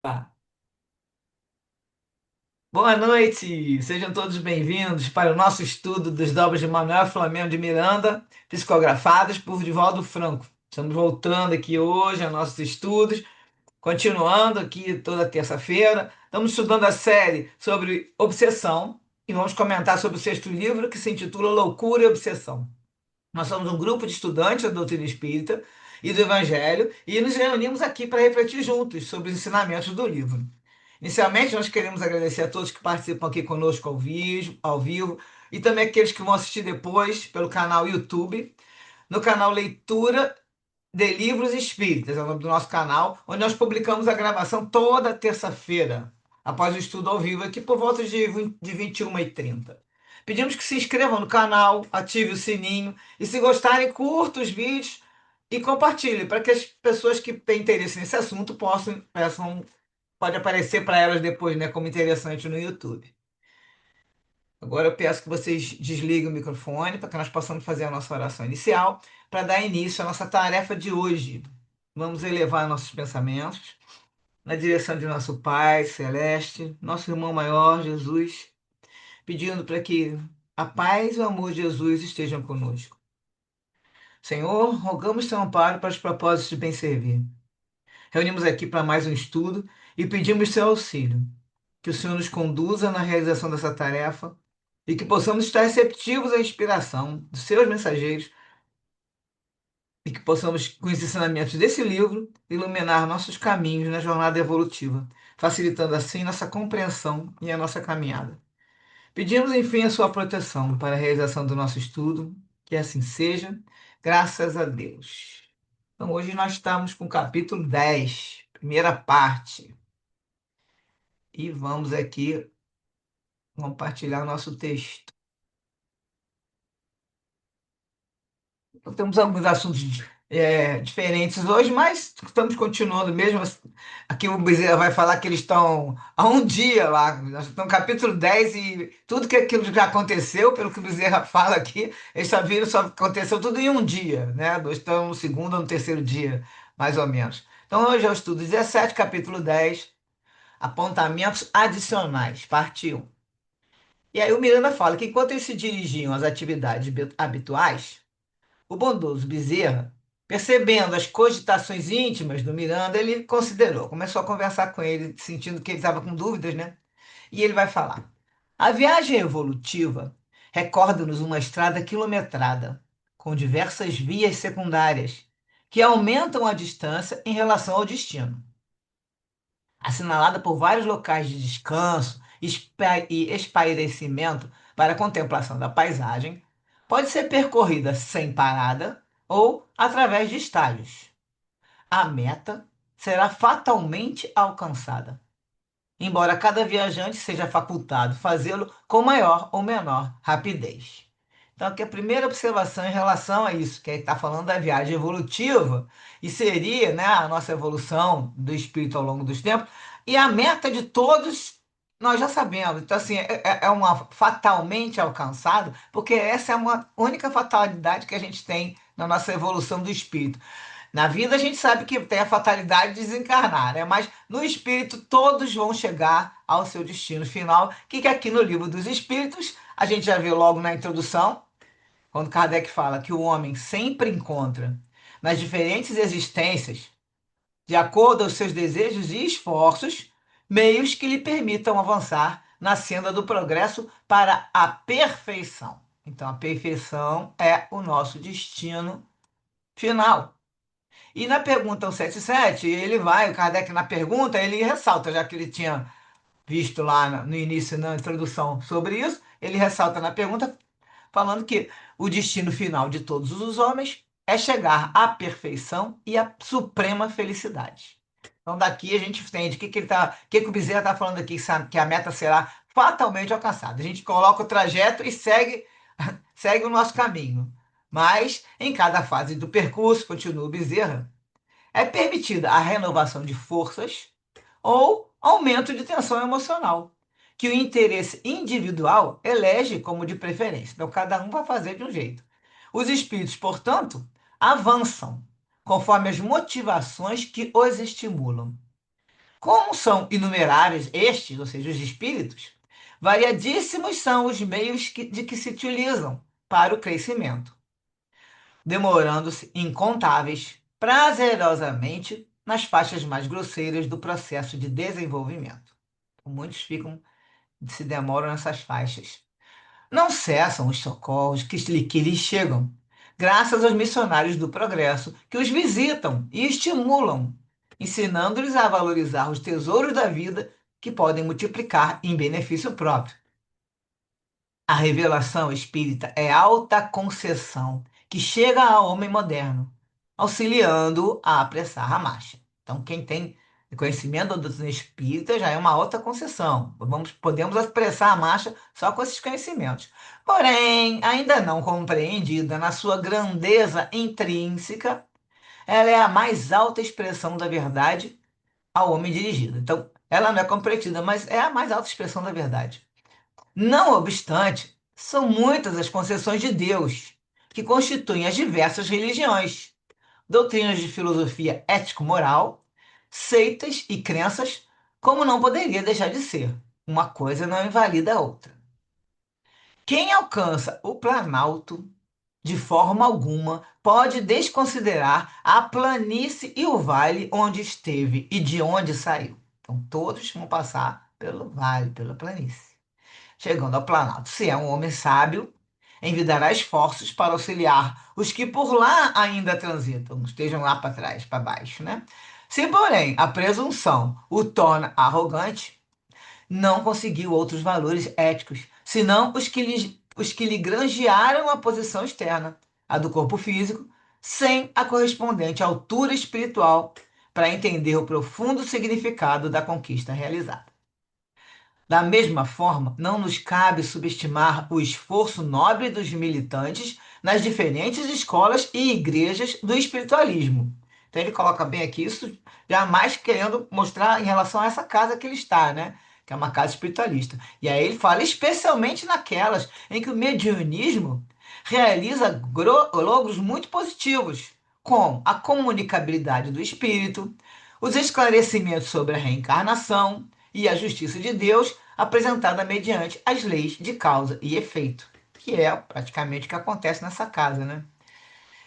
Tá. Boa noite, sejam todos bem-vindos para o nosso estudo das obras de Manuel Flamengo de Miranda, psicografadas por Divaldo Franco. Estamos voltando aqui hoje a nossos estudos, continuando aqui toda terça-feira. Estamos estudando a série sobre obsessão e vamos comentar sobre o sexto livro que se intitula Loucura e Obsessão. Nós somos um grupo de estudantes da doutrina espírita e do Evangelho e nos reunimos aqui para refletir juntos sobre os ensinamentos do livro. Inicialmente, nós queremos agradecer a todos que participam aqui conosco ao vivo e também aqueles que vão assistir depois pelo canal YouTube, no canal Leitura de Livros Espíritas, é o nome do nosso canal, onde nós publicamos a gravação toda terça-feira, após o estudo ao vivo, aqui por volta de 21h30. Pedimos que se inscrevam no canal, ative o sininho e, se gostarem, curta os vídeos e compartilhe para que as pessoas que têm interesse nesse assunto pode aparecer para elas depois, né, como interessante no YouTube. Agora eu peço que vocês desliguem o microfone para que nós possamos fazer a nossa oração inicial para dar início à nossa tarefa de hoje. Vamos elevar nossos pensamentos na direção de nosso Pai Celeste, nosso irmão maior, Jesus, pedindo para que a paz e o amor de Jesus estejam conosco. Senhor, rogamos teu amparo para os propósitos de bem servir. Reunimos aqui para mais um estudo e pedimos seu auxílio. Que o Senhor nos conduza na realização dessa tarefa e que possamos estar receptivos à inspiração dos seus mensageiros e que possamos, com os ensinamentos desse livro, iluminar nossos caminhos na jornada evolutiva, facilitando assim nossa compreensão e a nossa caminhada. Pedimos, enfim, a sua proteção para a realização do nosso estudo, que assim seja, graças a Deus. Então, hoje nós estamos com o capítulo 10, primeira parte, e vamos aqui compartilhar o nosso texto. Então, temos alguns assuntos diferentes hoje, mas estamos continuando mesmo. Aqui o Bezerra vai falar que eles estão há um dia lá, nós estamos no capítulo 10 e tudo que aquilo já aconteceu, pelo que o Bezerra fala aqui, eles só viram, só aconteceu tudo em um dia, né? Nós estamos no segundo ou no terceiro dia, mais ou menos. Então hoje é o estudo 17, capítulo 10, apontamentos adicionais, parte um. E aí o Miranda fala que enquanto eles se dirigiam às atividades habituais, o bondoso Bezerra, percebendo as cogitações íntimas do Miranda, ele considerou, começou a conversar com ele, sentindo que ele estava com dúvidas, né? E ele vai falar: a viagem evolutiva recorda-nos uma estrada quilometrada, com diversas vias secundárias, que aumentam a distância em relação ao destino, assinalada por vários locais de descanso e espairecimento para a contemplação da paisagem, pode ser percorrida sem parada ou através de estágios. A meta será fatalmente alcançada, embora cada viajante seja facultado fazê-lo com maior ou menor rapidez. Então, aqui a primeira observação em relação a isso, que ele está falando da viagem evolutiva, e seria, né, a nossa evolução do espírito ao longo dos tempos, e a meta de todos nós já sabemos. Então, assim, é uma fatalmente alcançado, porque essa é uma única fatalidade que a gente tem na nossa evolução do espírito. Na vida a gente sabe que tem a fatalidade de desencarnar, né? Mas no espírito todos vão chegar ao seu destino final, que aqui no Livro dos Espíritos a gente já viu logo na introdução, quando Kardec fala que o homem sempre encontra nas diferentes existências, de acordo aos seus desejos e esforços, meios que lhe permitam avançar na senda do progresso para a perfeição. Então, a perfeição é o nosso destino final. E na pergunta 177, o Kardec na pergunta, ele ressalta, já que ele tinha visto lá no início, na introdução sobre isso, ele ressalta na pergunta, falando que o destino final de todos os homens é chegar à perfeição e à suprema felicidade. Então daqui a gente entende o que o Bezerra está falando aqui, sabe, que a meta será fatalmente alcançada. A gente coloca o trajeto e segue o nosso caminho. Mas, em cada fase do percurso, continua o Bezerra, é permitida a renovação de forças ou aumento de tensão emocional, que o interesse individual elege como de preferência. Então, cada um vai fazer de um jeito. Os espíritos, portanto, avançam conforme as motivações que os estimulam. Como são inumeráveis estes, ou seja, os espíritos, variadíssimos são os meios de que se utilizam para o crescimento, demorando-se incontáveis prazerosamente nas faixas mais grosseiras do processo de desenvolvimento. Muitos se demoram nessas faixas. Não cessam os socorros que lhes chegam, graças aos missionários do progresso que os visitam e estimulam, ensinando-lhes a valorizar os tesouros da vida que podem multiplicar em benefício próprio. A revelação espírita é alta concessão que chega ao homem moderno, auxiliando a apressar a marcha. Então, quem tem conhecimento da doutrina espírita já é uma alta concessão. Podemos apressar a marcha só com esses conhecimentos. Porém, ainda não compreendida na sua grandeza intrínseca, ela é a mais alta expressão da verdade ao homem dirigida. Então, ela não é compreendida, mas é a mais alta expressão da verdade. Não obstante, são muitas as concessões de Deus que constituem as diversas religiões, doutrinas de filosofia ético-moral, seitas e crenças, como não poderia deixar de ser. Uma coisa não invalida a outra. Quem alcança o Planalto, de forma alguma, pode desconsiderar a planície e o vale onde esteve e de onde saiu. Então, todos vão passar pelo vale, pela planície. Chegando ao Planalto, se é um homem sábio, envidará esforços para auxiliar os que por lá ainda transitam, não estejam lá para trás, para baixo, né? Se, porém, a presunção o torna arrogante, não conseguiu outros valores éticos, senão os que lhe granjearam a posição externa, a do corpo físico, sem a correspondente altura espiritual para entender o profundo significado da conquista realizada. Da mesma forma, não nos cabe subestimar o esforço nobre dos militantes nas diferentes escolas e igrejas do espiritualismo. Então ele coloca bem aqui isso, jamais querendo mostrar em relação a essa casa que ele está, né? Que é uma casa espiritualista. E aí ele fala especialmente naquelas em que o mediunismo realiza logros muito positivos, como a comunicabilidade do espírito, os esclarecimentos sobre a reencarnação e a justiça de Deus apresentada mediante as leis de causa e efeito, que é praticamente o que acontece nessa casa, né?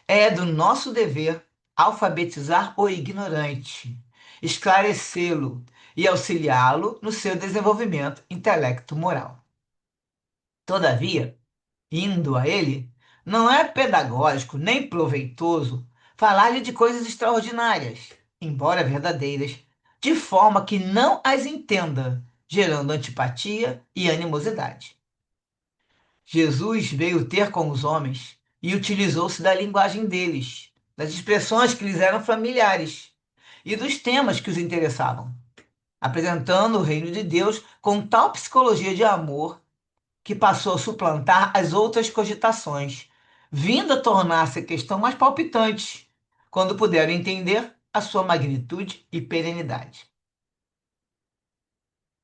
É do nosso dever alfabetizar o ignorante, esclarecê-lo e auxiliá-lo no seu desenvolvimento intelecto-moral. Todavia, indo a ele, não é pedagógico nem proveitoso falar-lhe de coisas extraordinárias, embora verdadeiras, de forma que não as entenda, gerando antipatia e animosidade. Jesus veio ter com os homens e utilizou-se da linguagem deles, das expressões que lhes eram familiares e dos temas que os interessavam, apresentando o reino de Deus com tal psicologia de amor que passou a suplantar as outras cogitações, vindo a tornar-se a questão mais palpitante, quando puderam entender a sua magnitude e perenidade.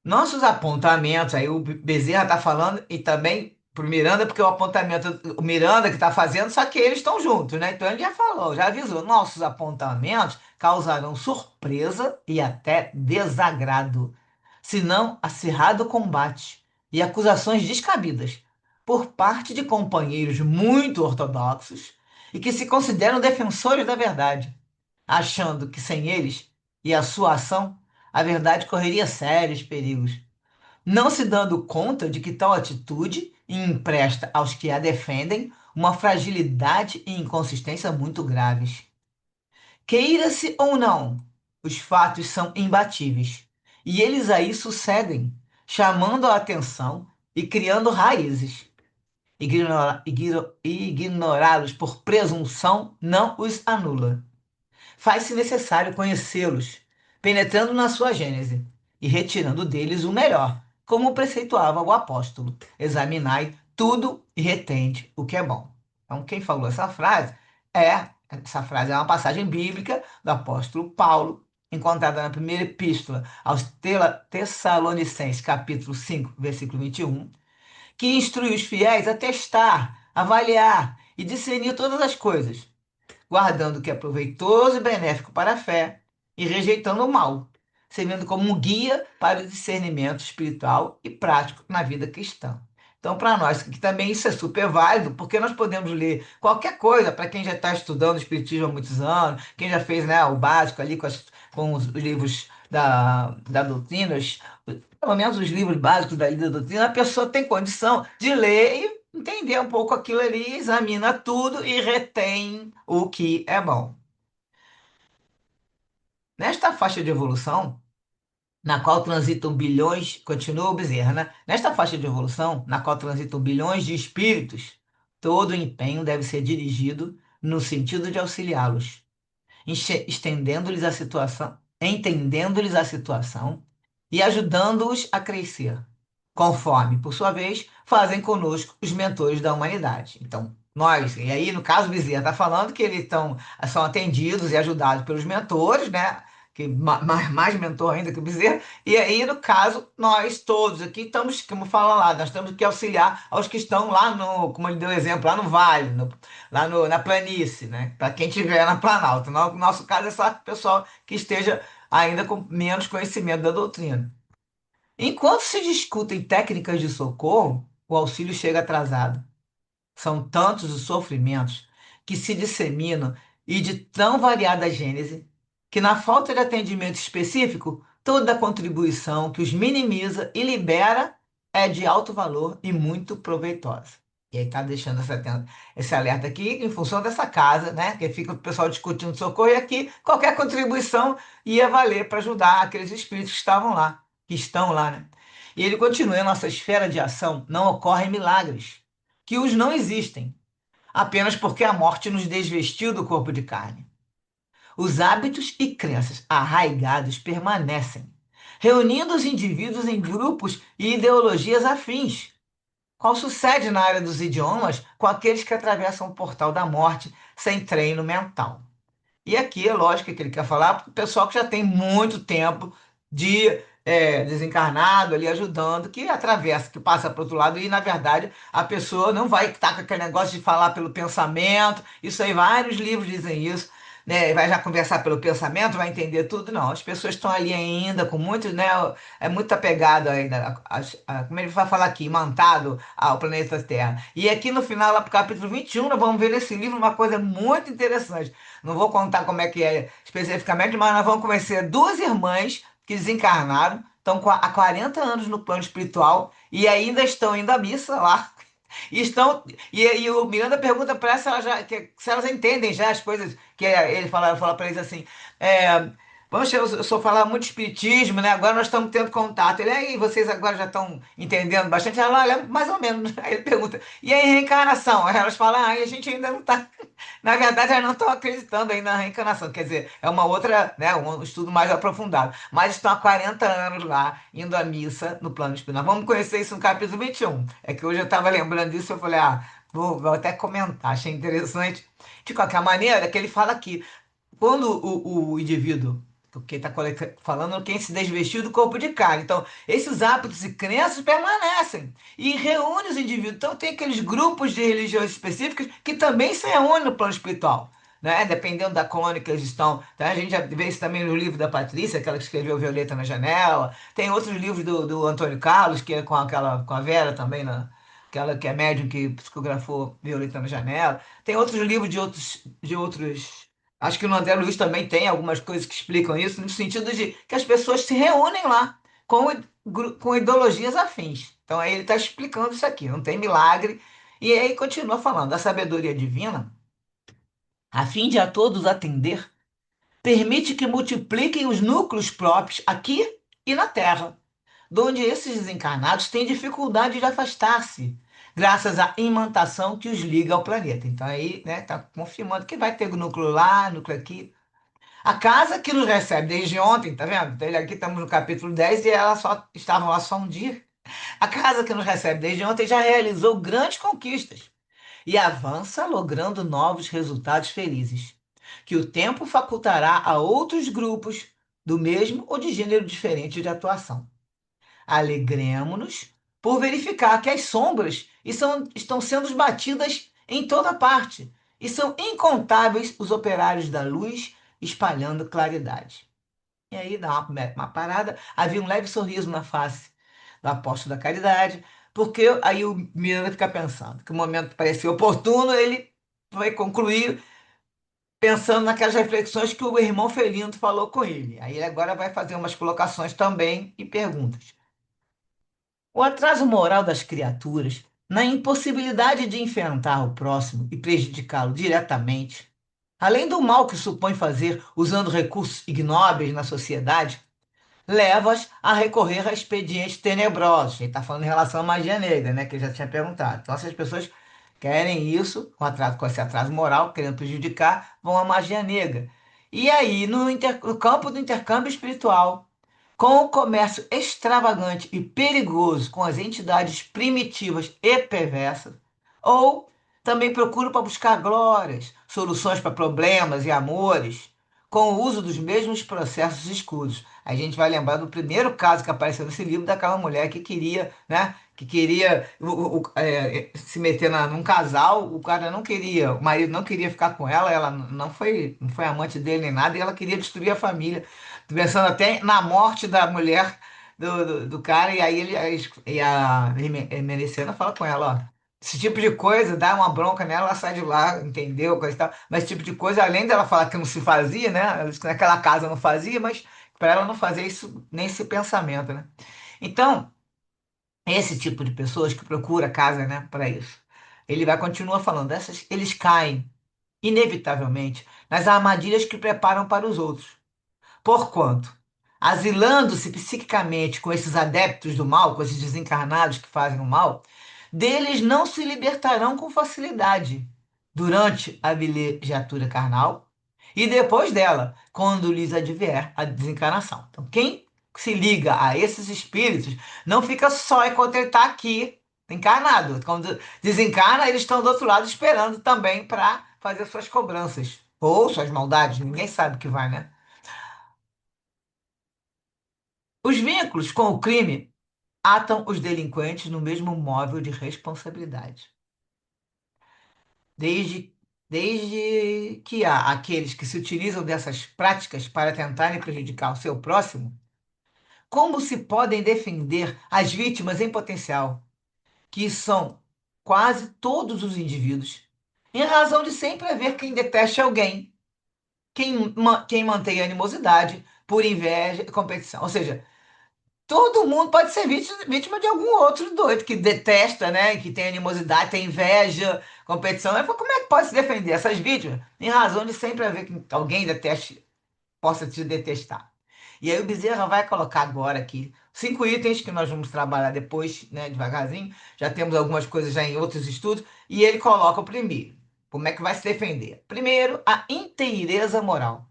Nossos apontamentos, aí o Bezerra está falando, e também para o Miranda, porque o apontamento, o Miranda que está fazendo, só que eles estão juntos, né? Então ele já falou, já avisou, nossos apontamentos causarão surpresa e até desagrado, se não acirrado combate e acusações descabidas por parte de companheiros muito ortodoxos e que se consideram defensores da verdade, achando que sem eles e a sua ação, a verdade correria sérios perigos, não se dando conta de que tal atitude empresta aos que a defendem uma fragilidade e inconsistência muito graves. Queira-se ou não, os fatos são imbatíveis, e eles aí sucedem, chamando a atenção e criando raízes. Ignorá-los por presunção não os anula. Faz-se necessário conhecê-los, penetrando na sua gênese e retirando deles o melhor, como preceituava o apóstolo. Examinai tudo e retende o que é bom. Então, quem falou essa frase é uma passagem bíblica do apóstolo Paulo, encontrada na primeira epístola aos Tessalonicenses, capítulo 5, versículo 21, que instrui os fiéis a testar, avaliar e discernir todas as coisas, guardando o que é proveitoso e benéfico para a fé e rejeitando o mal, servindo como um guia para o discernimento espiritual e prático na vida cristã. Então, para nós que também isso é super válido, porque nós podemos ler qualquer coisa, para quem já está estudando Espiritismo há muitos anos, quem já fez, né, o básico ali com os livros da doutrina, pelo menos os livros básicos da doutrina, a pessoa tem condição de ler e entender um pouco aquilo ali, examina tudo e retém o que é bom. Nesta faixa de evolução, na qual transitam bilhões, continua o Bezerra, né? Nesta faixa de evolução, na qual transitam bilhões de espíritos, todo o empenho deve ser dirigido no sentido de auxiliá-los, estendendo-lhes a situação, entendendo-lhes a situação e ajudando-os a crescer, conforme, por sua vez, fazem conosco os mentores da humanidade. Então, nós, e aí no caso o Bezerra está falando que eles são atendidos e ajudados pelos mentores, né? Que mais mentor ainda que o Bezerra, e aí, no caso, nós todos aqui estamos, como fala lá, nós temos que auxiliar aos que estão lá no, como ele deu exemplo, lá no vale, lá na planície, né? Para quem estiver na Planalto. No nosso caso é só o pessoal que esteja ainda com menos conhecimento da doutrina. Enquanto se discutem técnicas de socorro, o auxílio chega atrasado. São tantos os sofrimentos que se disseminam e de tão variada gênese, que na falta de atendimento específico, toda a contribuição que os minimiza e libera é de alto valor e muito proveitosa. E aí está deixando esse alerta aqui em função dessa casa, né? Que fica o pessoal discutindo socorro, e aqui qualquer contribuição ia valer para ajudar aqueles espíritos que estavam lá, que estão lá, né? E ele continua, em nossa esfera de ação não ocorrem milagres que os não existem, apenas porque a morte nos desvestiu do corpo de carne. Os hábitos e crenças arraigados permanecem, reunindo os indivíduos em grupos e ideologias afins, qual sucede na área dos idiomas com aqueles que atravessam o portal da morte sem treino mental. E aqui é lógico que ele quer falar para o pessoal que já tem muito tempo de desencarnado ali ajudando, que atravessa, que passa para o outro lado, e na verdade a pessoa não vai estar com aquele negócio de falar pelo pensamento. Isso aí, vários livros dizem isso. Né, vai já conversar pelo pensamento, vai entender tudo, não. As pessoas estão ali ainda com muito, né, é muito apegado ainda, como ele vai falar aqui, imantado ao planeta Terra. E aqui no final, lá para o capítulo 21, nós vamos ver nesse livro uma coisa muito interessante. Não vou contar como é que é especificamente, mas nós vamos conhecer duas irmãs que desencarnaram, estão há 40 anos no plano espiritual e ainda estão indo à missa lá. E, e o Miranda pergunta para elas se elas entendem já as coisas que ele fala para eles assim. É, Vamos, eu sou falar muito de espiritismo, né? Agora nós estamos tendo contato. Ele, aí, vocês agora já estão entendendo bastante? Ela, olha, mais ou menos. Aí ele pergunta, e aí, reencarnação? Aí elas falam, a gente ainda não está. Na verdade, elas não estão acreditando ainda na reencarnação. Quer dizer, é uma outra, né? Um estudo mais aprofundado. Mas estão há 40 anos lá, indo à missa no plano espiritual. Vamos conhecer isso no capítulo 21. É que hoje eu estava lembrando disso, eu falei, vou até comentar, achei interessante. De qualquer maneira, que ele fala aqui. Quando o indivíduo, quem está falando, quem se desvestiu do corpo de carne. Então, esses hábitos e crenças permanecem e reúne os indivíduos. Então, tem aqueles grupos de religiões específicas que também se reúnem no plano espiritual. Né? Dependendo da colônia que eles estão. Tá? A gente já vê isso também no livro da Patrícia, aquela que escreveu Violeta na Janela. Tem outros livros do Antônio Carlos, que é com a Vera também, aquela que é médium que psicografou Violeta na Janela. Tem outros livros de outros. Acho que no André Luiz também tem algumas coisas que explicam isso, no sentido de que as pessoas se reúnem lá com ideologias afins. Então aí ele está explicando isso aqui, não tem milagre. E aí continua falando, a sabedoria divina, a fim de a todos atender, permite que multipliquem os núcleos próprios aqui e na Terra, donde esses desencarnados têm dificuldade de afastar-se, graças à imantação que os liga ao planeta. Então aí, né, está confirmando que vai ter núcleo lá, núcleo aqui. A casa que nos recebe desde ontem, tá vendo? Então, aqui estamos no capítulo 10 e elas só estavam lá só um dia. A casa que nos recebe desde ontem já realizou grandes conquistas e avança logrando novos resultados felizes, que o tempo facultará a outros grupos do mesmo ou de gênero diferente de atuação. Alegremo-nos por verificar que as sombras estão sendo batidas em toda parte, e são incontáveis os operários da luz espalhando claridade. E aí dá uma parada, havia um leve sorriso na face do apóstolo da caridade, porque aí o Miranda fica pensando que o momento parecia oportuno, ele vai concluir pensando naquelas reflexões que o irmão Felindo falou com ele. Aí ele agora vai fazer umas colocações também e perguntas. O atraso moral das criaturas, na impossibilidade de enfrentar o próximo e prejudicá-lo diretamente, além do mal que supõe fazer usando recursos ignóbeis na sociedade, leva-as a recorrer a expedientes tenebrosos. Ele está falando em relação à magia negra, né? Que ele já tinha perguntado. Então, se as pessoas querem isso, com esse atraso moral, querendo prejudicar, vão à magia negra. E aí, no campo do intercâmbio espiritual, com o comércio extravagante e perigoso com as entidades primitivas e perversas, ou também procuro para buscar glórias, soluções para problemas e amores, com o uso dos mesmos processos escusos. A gente vai lembrar do primeiro caso que apareceu nesse livro daquela mulher que queria, né? Que queria se meter num casal, o cara não queria, o marido não queria ficar com ela, ela não foi amante dele nem nada, e ela queria destruir a família, pensando até na morte da mulher do cara, e aí a Emerecena fala com ela, ó. Esse tipo de coisa, dá uma bronca nela, ela sai de lá, entendeu? Coisa e tal. Mas esse tipo de coisa, além dela falar que não se fazia, né? Naquela casa não fazia, mas para ela não fazer isso, nem esse pensamento, né? Então, esse tipo de pessoas que procura casa, né, para isso, ele vai continuar falando, eles caem, inevitavelmente, nas armadilhas que preparam para os outros. Porquanto, asilando-se psiquicamente com esses adeptos do mal, com esses desencarnados que fazem o mal, deles não se libertarão com facilidade durante a vilegiatura carnal e depois dela, quando lhes advier a desencarnação. Então, quem se liga a esses espíritos não fica só enquanto ele está aqui encarnado. Quando desencarna, eles estão do outro lado esperando também para fazer suas cobranças ou suas maldades. Ninguém sabe o que vai, né? Os vínculos com o crime atam os delinquentes no mesmo móvel de responsabilidade. Desde, desde que há aqueles que se utilizam dessas práticas para tentarem prejudicar o seu próximo, como se podem defender as vítimas em potencial, que são quase todos os indivíduos, em razão de sempre haver quem deteste alguém, quem mantém animosidade por inveja e competição. Ou seja, todo mundo pode ser vítima de algum outro doido que detesta, né? Que tem animosidade, tem inveja, competição. Como é que pode se defender essas vítimas? Em razão de sempre haver que alguém deteste, possa te detestar. E aí o Bezerra vai colocar agora aqui 5 itens que nós vamos trabalhar depois, né? Devagarzinho. Já temos algumas coisas já em outros estudos. E ele coloca o primeiro. Como é que vai se defender? Primeiro, a inteireza moral,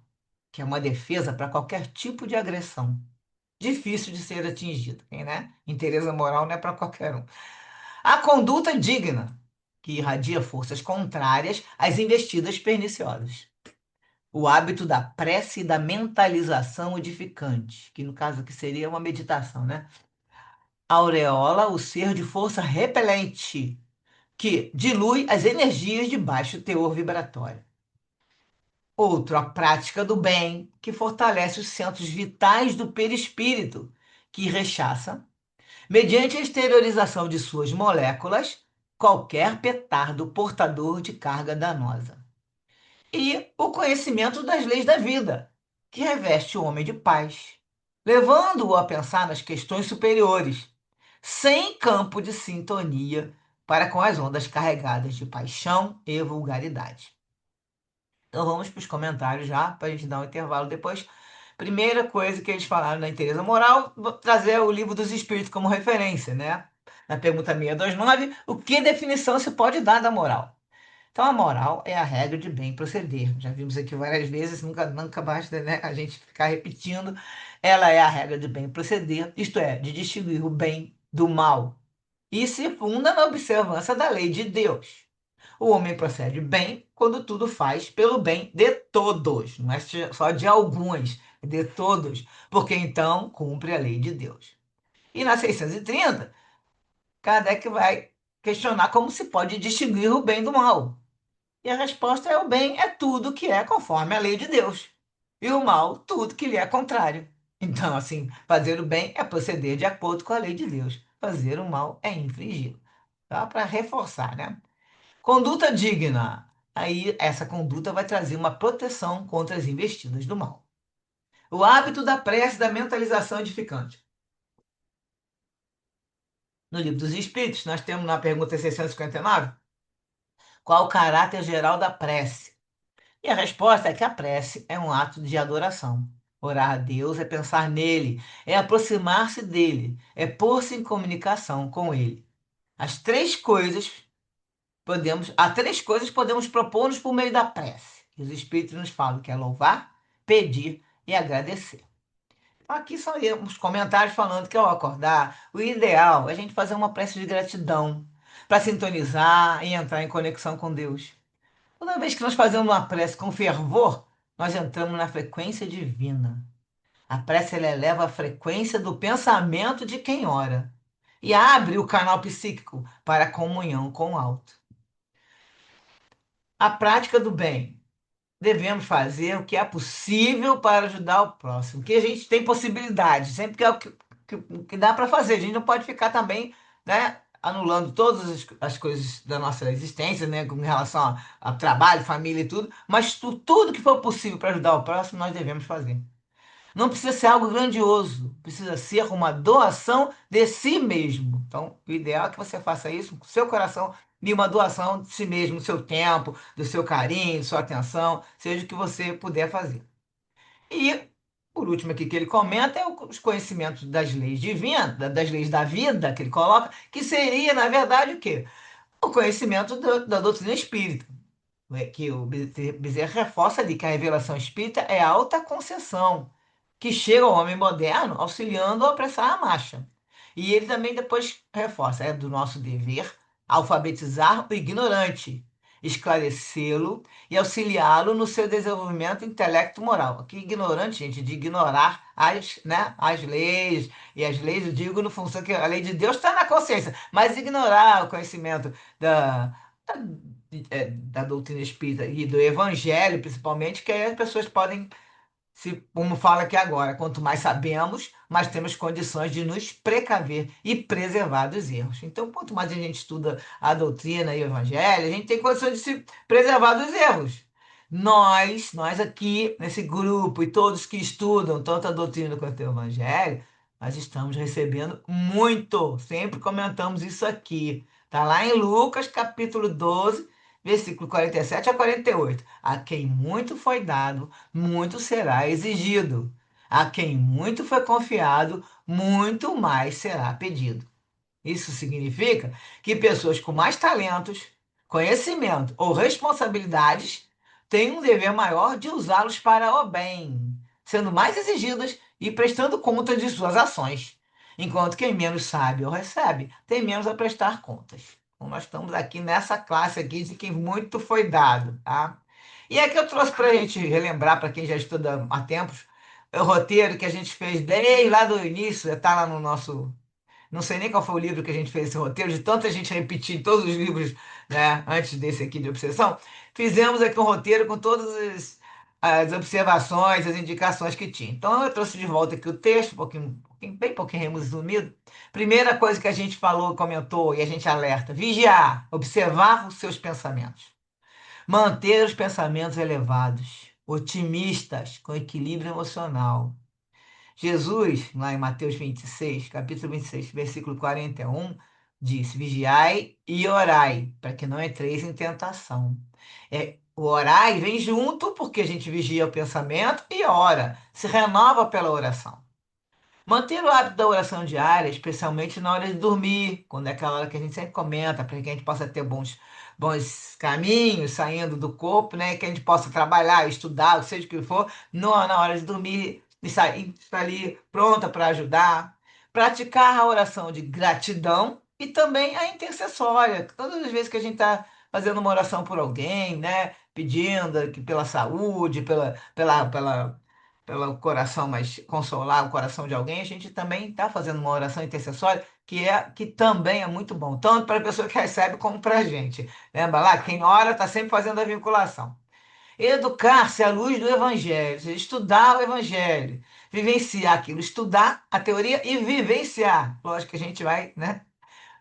que é uma defesa para qualquer tipo de agressão difícil de ser atingido, né? Interesse moral não é para qualquer um. A conduta digna, que irradia forças contrárias às investidas perniciosas. O hábito da prece e da mentalização edificante, que no caso aqui seria uma meditação, né? Aureola, o ser de força repelente, que dilui as energias de baixo teor vibratório. Outro, a prática do bem, que fortalece os centros vitais do perispírito, que rechaça mediante a exteriorização de suas moléculas, qualquer petardo portador de carga danosa. E o conhecimento das leis da vida, que reveste o homem de paz, levando-o a pensar nas questões superiores, sem campo de sintonia para com as ondas carregadas de paixão e vulgaridade. Então vamos para os comentários já, para a gente dar um intervalo depois. Primeira coisa que eles falaram na Teresa Moral, vou trazer o Livro dos Espíritos como referência, né? Na pergunta 629, o que definição se pode dar da moral? Então, a moral é a regra de bem proceder. Já vimos aqui várias vezes, nunca basta, né, a gente ficar repetindo. Ela é a regra de bem proceder, isto é, de distinguir o bem do mal. E se funda na observância da lei de Deus. O homem procede bem quando tudo faz pelo bem de todos, não é só de alguns, é de todos, porque então cumpre a lei de Deus. E na 630, Kardec vai questionar como se pode distinguir o bem do mal. E a resposta é: o bem é tudo que é conforme a lei de Deus, e o mal, tudo que lhe é contrário. Então, assim, fazer o bem é proceder de acordo com a lei de Deus. Fazer o mal é infringi-lo. Tá? Para reforçar, né? Conduta digna. Aí, essa conduta vai trazer uma proteção contra as investidas do mal. O hábito da prece, da mentalização edificante. No Livro dos Espíritos, nós temos na pergunta 659, qual o caráter geral da prece? E a resposta é que a prece é um ato de adoração. Orar a Deus é pensar nele, é aproximar-se dele, é pôr-se em comunicação com ele. As três coisas há três coisas que podemos propor-nos por meio da prece. E os Espíritos nos falam que é louvar, pedir e agradecer. Aqui são uns comentários falando que ao acordar, o ideal é a gente fazer uma prece de gratidão para sintonizar e entrar em conexão com Deus. Toda vez que nós fazemos uma prece com fervor, nós entramos na frequência divina. A prece ela eleva a frequência do pensamento de quem ora e abre o canal psíquico para a comunhão com o alto. A prática do bem. Devemos fazer o que é possível para ajudar o próximo, que a gente tem possibilidade, sempre que é o que dá para fazer. A gente não pode ficar também, né, anulando todas as coisas da nossa existência, né, com relação a trabalho, família e tudo, mas tudo que for possível para ajudar o próximo, nós devemos fazer. Não precisa ser algo grandioso, precisa ser uma doação de si mesmo. Então, o ideal é que você faça isso com o seu coração e uma doação de si mesmo, do seu tempo, do seu carinho, da sua atenção, seja o que você puder fazer. E, por último aqui que ele comenta, é os conhecimentos das leis divinas, das leis da vida que ele coloca, que seria, na verdade, o quê? O conhecimento da doutrina espírita, que o Bezerra reforça ali que a revelação espírita é a alta concessão que chega ao homem moderno auxiliando a apressar a marcha. E ele também depois reforça, é do nosso dever alfabetizar o ignorante, esclarecê-lo e auxiliá-lo no seu desenvolvimento intelecto-moral. Aqui, ignorante, gente, de ignorar as leis, e as leis, eu digo, no função que a lei de Deus está na consciência, mas ignorar o conhecimento da doutrina espírita e do evangelho, principalmente, que aí as pessoas podem como fala aqui agora, quanto mais sabemos, mais temos condições de nos precaver e preservar dos erros. Então, quanto mais a gente estuda a doutrina e o evangelho, a gente tem condições de se preservar dos erros. Nós aqui, nesse grupo, e todos que estudam tanto a doutrina quanto o evangelho, nós estamos recebendo muito. Sempre comentamos isso aqui. Está lá em Lucas, capítulo 12, versículo 47 a 48. A quem muito foi dado, muito será exigido. A quem muito foi confiado, muito mais será pedido. Isso significa que pessoas com mais talentos, conhecimento ou responsabilidades têm um dever maior de usá-los para o bem, sendo mais exigidas e prestando conta de suas ações, enquanto quem menos sabe ou recebe tem menos a prestar contas. Então, nós estamos aqui nessa classe aqui de quem muito foi dado, tá? E aqui eu trouxe para a gente relembrar, para quem já estuda há tempos, o roteiro que a gente fez desde lá do início, está lá no nosso, não sei nem qual foi o livro que a gente fez esse roteiro, de tanta gente repetir todos os livros, né, antes desse aqui de obsessão. Fizemos aqui um roteiro com todas as observações, as indicações que tinha. Então, eu trouxe de volta aqui o texto, bem pouquinho resumido. Primeira coisa que a gente falou, comentou e a gente alerta: vigiar, observar os seus pensamentos. Manter os pensamentos elevados, otimistas, com equilíbrio emocional. Jesus, lá em Mateus 26, capítulo 26, versículo 41, disse: Vigiai e orai, para que não entreis em tentação. O orai vem junto, porque a gente vigia o pensamento e ora, se renova pela oração. Manter o hábito da oração diária, especialmente na hora de dormir, quando é aquela hora que a gente sempre comenta, para que a gente possa ter bons caminhos saindo do corpo, né? Que a gente possa trabalhar, estudar, seja o que for, na hora de dormir, estar ali pronta para ajudar. Praticar a oração de gratidão e também a intercessória. Todas as vezes que a gente está fazendo uma oração por alguém, né? Pedindo que pela saúde, pelo coração, mas consolar o coração de alguém, a gente também está fazendo uma oração intercessória que também é muito bom, tanto para a pessoa que recebe como para a gente. Lembra lá? Quem ora está sempre fazendo a vinculação. Educar-se à luz do Evangelho, ou seja, estudar o Evangelho, vivenciar aquilo, estudar a teoria e vivenciar. Lógico que a gente vai, né?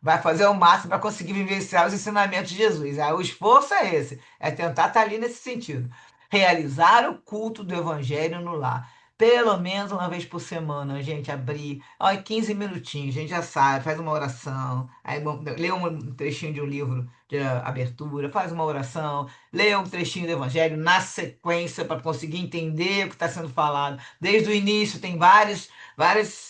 Vai fazer o máximo para conseguir vivenciar os ensinamentos de Jesus. Aí o esforço é esse, é tentar estar ali nesse sentido. Realizar o culto do evangelho no lar. Pelo menos uma vez por semana, a gente abrir, ó, 15 minutinhos, a gente já sai, faz uma oração, aí lê um trechinho de um livro de abertura, faz uma oração, lê um trechinho do evangelho na sequência para conseguir entender o que está sendo falado. Desde o início tem vários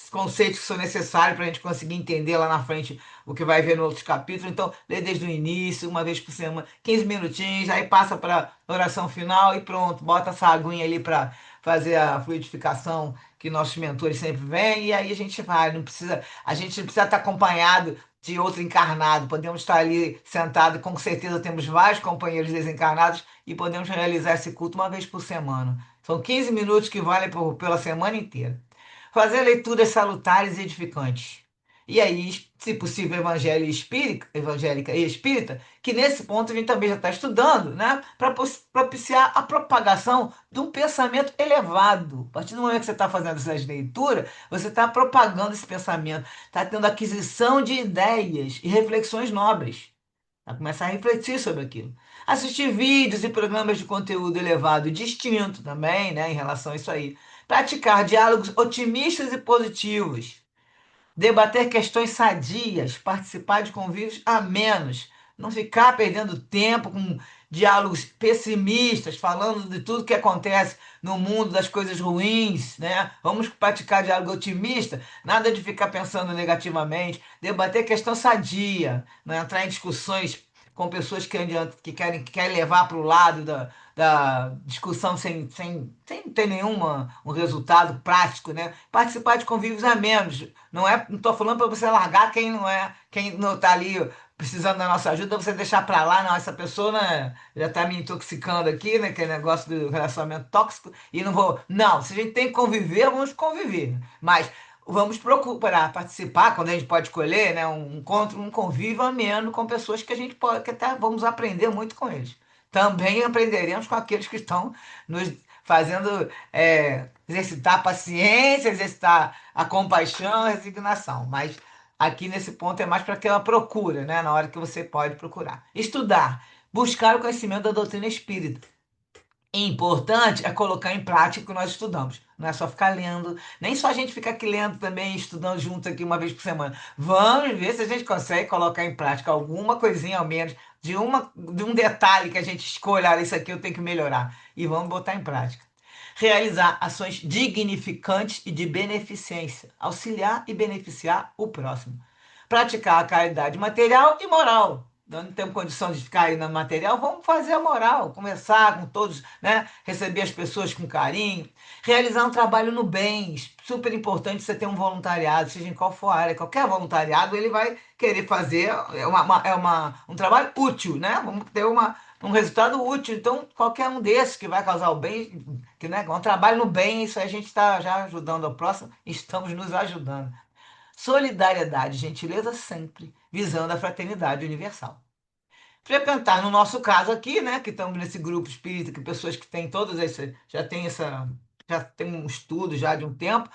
conceitos que são necessários para a gente conseguir entender lá na frente o que vai ver no outros capítulos. Então, lê desde o início, uma vez por semana, 15 minutinhos, aí passa para oração final e pronto, bota essa aguinha ali para fazer a fluidificação que nossos mentores sempre vêm, e aí a gente vai, não precisa, a gente não precisa estar acompanhado de outro encarnado, podemos estar ali sentado, com certeza temos vários companheiros desencarnados e podemos realizar esse culto uma vez por semana. São 15 minutos que valem pela semana inteira. Fazer leituras salutares e edificantes. E aí, se possível, evangélica e espírita, que nesse ponto a gente também já está estudando, né? Para propiciar a propagação de um pensamento elevado. A partir do momento que você está fazendo essas leituras, você está propagando esse pensamento, está tendo aquisição de ideias e reflexões nobres. Vai começar a refletir sobre aquilo. Assistir vídeos e programas de conteúdo elevado e distinto também, né, em relação a isso aí. Praticar diálogos otimistas e positivos. Debater questões sadias, participar de convívios amenos, não ficar perdendo tempo com diálogos pessimistas, falando de tudo que acontece no mundo, das coisas ruins, né? Vamos praticar diálogo otimista, nada de ficar pensando negativamente, debater questão sadia, não entrar em discussões com pessoas que querem levar para o lado da discussão sem ter um resultado prático, né? Participar de convívios amenos, não estou falando para você largar quem não está ali precisando da nossa ajuda, você deixar para lá, não, essa pessoa, né, já está me intoxicando aqui, né, aquele negócio do relacionamento tóxico, e não vou. Não, se a gente tem que conviver, vamos conviver. Mas vamos procurar participar, quando a gente pode escolher, né, um encontro, um convívio ameno com pessoas que a gente pode, que até vamos aprender muito com eles. Também aprenderemos com aqueles que estão nos fazendo exercitar a paciência, exercitar a compaixão, a resignação. Mas aqui nesse ponto é mais para aquela procura, né? Na hora que você pode procurar. Estudar, buscar o conhecimento da doutrina espírita. Importante é colocar em prática o que nós estudamos. Não é só ficar lendo, nem só a gente ficar aqui lendo também, estudando junto aqui uma vez por semana. Vamos ver se a gente consegue colocar em prática alguma coisinha ao menos, de um detalhe que a gente escolha, "Ah, isso aqui eu tenho que melhorar." E vamos botar em prática. Realizar ações dignificantes e de beneficência, auxiliar e beneficiar o próximo. Praticar a caridade material e moral. Não temos condição de ficar aí no material, vamos fazer a moral, conversar com todos, né? Receber as pessoas com carinho, realizar um trabalho no bem. Super importante você ter um voluntariado, seja em qual for a área, qualquer voluntariado ele vai querer fazer, um trabalho útil, né? Vamos ter um resultado útil. Então, qualquer um desses que vai causar o bem, que, né, um trabalho no bem, isso aí a gente está já ajudando ao próximo, estamos nos ajudando. Solidariedade e gentileza sempre, visando a fraternidade universal. Frequentar, no nosso caso aqui, né, que estamos nesse grupo espírita, que pessoas que têm todas esse, já tem um estudo já de um tempo,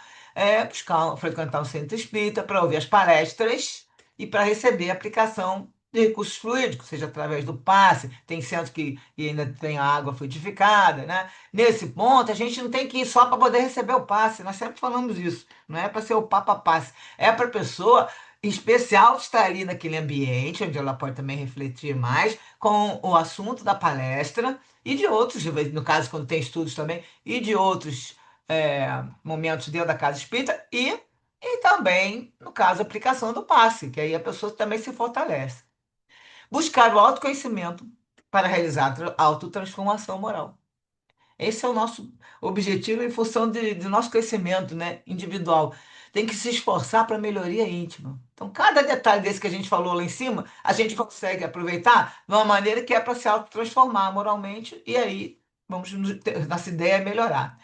frequentar um centro espírita para ouvir as palestras e para receber a aplicação de recursos fluídicos, seja através do passe, tem centro que ainda tem a água fluidificada, né? Nesse ponto, a gente não tem que ir só para poder receber o passe, nós sempre falamos isso, não é para ser o Papa Passe, é para a pessoa em especial estar ali naquele ambiente, onde ela pode também refletir mais com o assunto da palestra e de outros, no caso, quando tem estudos também, e de outros momentos dentro da casa espírita e também, no caso, a aplicação do passe, que aí a pessoa também se fortalece. Buscar o autoconhecimento para realizar a autotransformação moral. Esse é o nosso objetivo em função de nosso crescimento, né, individual. Tem que se esforçar para a melhoria íntima. Então, cada detalhe desse que a gente falou lá em cima, a gente consegue aproveitar de uma maneira que é para se autotransformar moralmente, e aí nossa ideia é melhorar.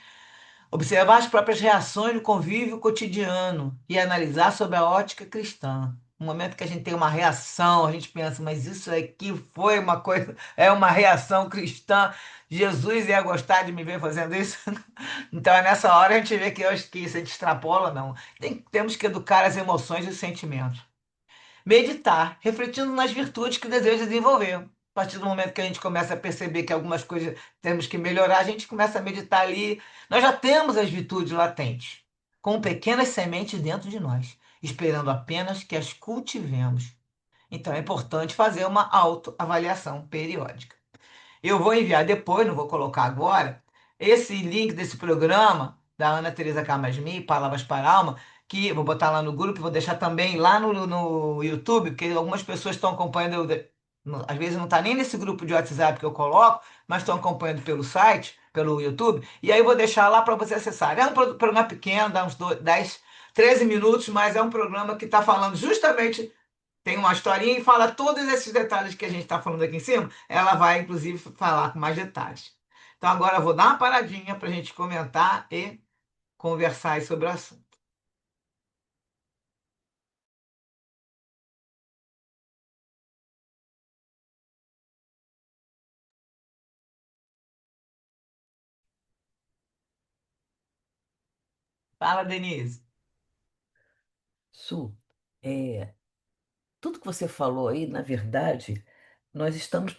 Observar as próprias reações no convívio cotidiano e analisar sob a ótica cristã. um momento que a gente tem uma reação, a gente pensa, mas isso aqui foi uma coisa, é uma reação cristã. Jesus ia gostar de me ver fazendo isso? Então é nessa hora a gente vê que eu acho que isso a gente extrapola, não. Temos que educar as emoções e os sentimentos. Meditar, refletindo nas virtudes que deseja desenvolver. A partir do momento que a gente começa a perceber que algumas coisas temos que melhorar, a gente começa a meditar ali. Nós já temos as virtudes latentes, com pequenas sementes dentro de nós, esperando apenas que as cultivemos. Então é importante fazer uma autoavaliação periódica. Eu vou enviar depois, não vou colocar agora, esse link desse programa da Ana Teresa Camasmi, Palavras para a Alma, que eu vou botar lá no grupo, vou deixar também lá no YouTube, porque algumas pessoas estão acompanhando, às vezes não está nem nesse grupo de WhatsApp que eu coloco, mas estão acompanhando pelo site, pelo YouTube, e aí eu vou deixar lá para você acessar. É um programa pequeno, dá uns 10, 13 minutos, mas é um programa que está falando justamente tem uma historinha e fala todos esses detalhes que a gente está falando aqui em cima. Ela vai, inclusive, falar com mais detalhes. Então, agora eu vou dar uma paradinha para a gente comentar e conversar aí sobre o assunto. Fala, Denise. Su, é, tudo que você falou aí, na verdade, nós estamos,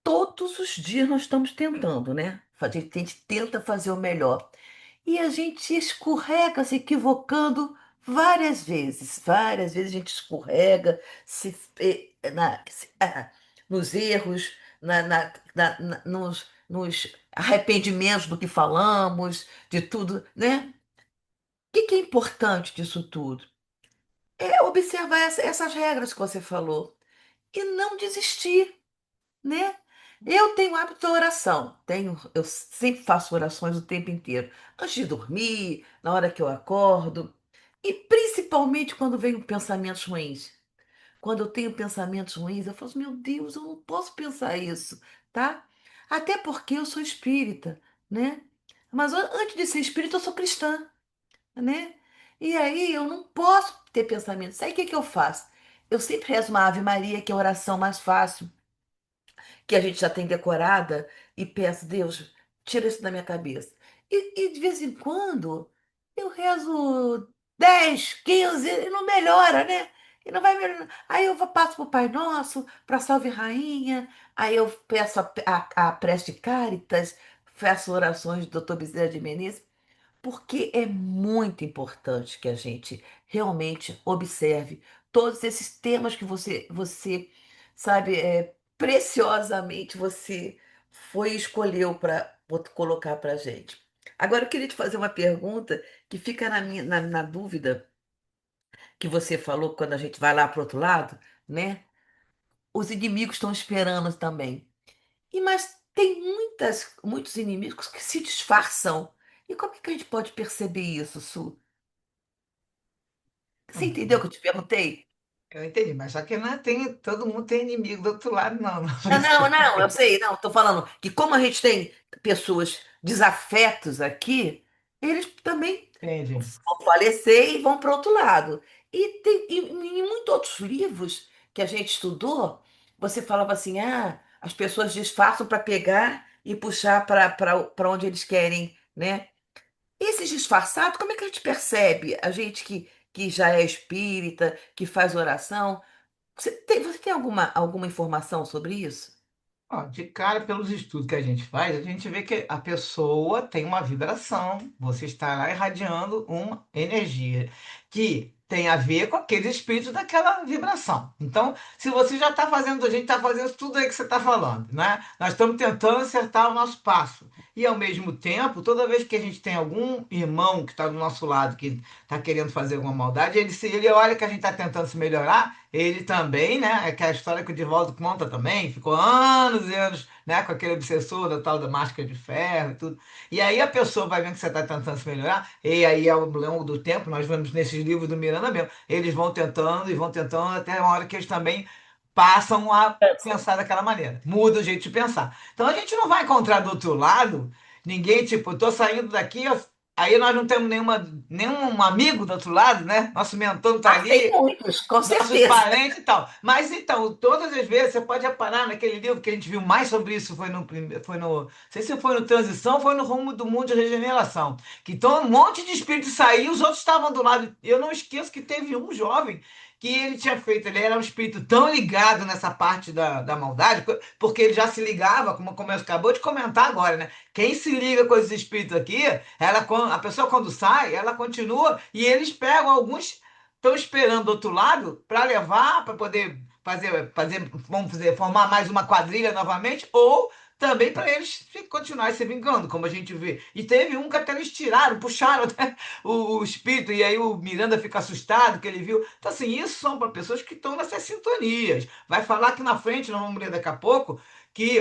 todos os dias nós estamos tentando, né? A gente tenta fazer o melhor. E a gente escorrega se equivocando várias vezes a gente escorrega nos erros, nos arrependimentos do que falamos, de tudo, né? O que que é importante disso tudo? É observar essas regras que você falou e não desistir, né? Eu tenho hábito de oração, eu sempre faço orações o tempo inteiro, antes de dormir, na hora que eu acordo, e principalmente quando vem pensamentos ruins. Quando eu tenho pensamentos ruins, eu falo, assim, meu Deus, eu não posso pensar isso, tá? Até porque eu sou espírita, né? Mas antes de ser espírita, eu sou cristã, né? E aí eu não posso ter pensamento. Sabe o que que eu faço? Eu sempre rezo uma Ave Maria, que é a oração mais fácil, que a gente já tem decorada, e peço, Deus, tira isso da minha cabeça. E de vez em quando eu rezo 10, 15 e não melhora, né? E não vai melhorando. Aí eu passo para o Pai Nosso, para Salve Rainha, aí eu peço a prece de Cáritas, faço orações do Doutor Bezerra de Menezes. Porque é muito importante que a gente realmente observe todos esses temas que você sabe, preciosamente você foi e escolheu para colocar para a gente. Agora, eu queria te fazer uma pergunta que fica na dúvida que você falou quando a gente vai lá para o outro lado, né? Os inimigos estão esperando também. Mas tem muitos inimigos que se disfarçam. E como é que a gente pode perceber isso, Su? Você entendeu o Uhum. que eu te perguntei? Eu entendi, mas só que não tem, todo mundo tem inimigo do outro lado, não. Não, Não, não, não, eu sei, não, estou falando que como a gente tem pessoas desafetos aqui, eles também Entendi. vão falecer e vão para outro lado. Em muitos outros livros que a gente estudou, você falava assim, as pessoas disfarçam para pegar e puxar para onde eles querem, né? Esses disfarçados, como é que a gente percebe? A gente que já é espírita, que faz oração, você tem alguma informação sobre isso? Ó, de cara, pelos estudos que a gente faz, a gente vê que a pessoa tem uma vibração, você está lá irradiando uma energia que tem a ver com aquele espírito daquela vibração. Então, se você já está fazendo, a gente está fazendo tudo aí que você está falando, né? Nós estamos tentando acertar o nosso passo. E ao mesmo tempo, toda vez que a gente tem algum irmão que está do nosso lado, que está querendo fazer alguma maldade, se ele olha que a gente está tentando se melhorar, ele também, né? É aquela história que o Divaldo conta também, ficou anos e anos, né, com aquele obsessor da tal da máscara de ferro e tudo. E aí a pessoa vai vendo que você está tentando se melhorar, e aí ao longo do tempo, nós vemos nesses livros do Miranda mesmo, eles vão tentando e vão tentando até uma hora que eles também passam a pensar daquela maneira, muda o jeito de pensar. Então a gente não vai encontrar do outro lado ninguém, tipo, eu tô saindo daqui, aí nós não temos nenhum amigo do outro lado, né? Nosso mentor não está Ah, tem ali, muitos, com nossos certeza. parentes e tal. Mas então, todas as vezes, você pode reparar naquele livro que a gente viu mais sobre isso, não sei se foi no Transição, foi no Rumo do Mundo de Regeneração, que então um monte de espírito saiu, os outros estavam do lado. Eu não esqueço que teve um jovem que ele tinha feito, ele era um espírito tão ligado nessa parte da maldade, porque ele já se ligava, como eu acabou de comentar agora, né? Quem se liga com esses espíritos aqui, a pessoa quando sai, ela continua e eles pegam alguns estão esperando do outro lado para levar, para poder vamos fazer, formar mais uma quadrilha novamente, ou também para eles continuarem se vingando, como a gente vê. E teve um que até eles tiraram, puxaram até o espírito, e aí o Miranda fica assustado que ele viu. Então, assim, isso são para pessoas que estão nessas sintonias. Vai falar aqui na frente, nós vamos ler daqui a pouco, que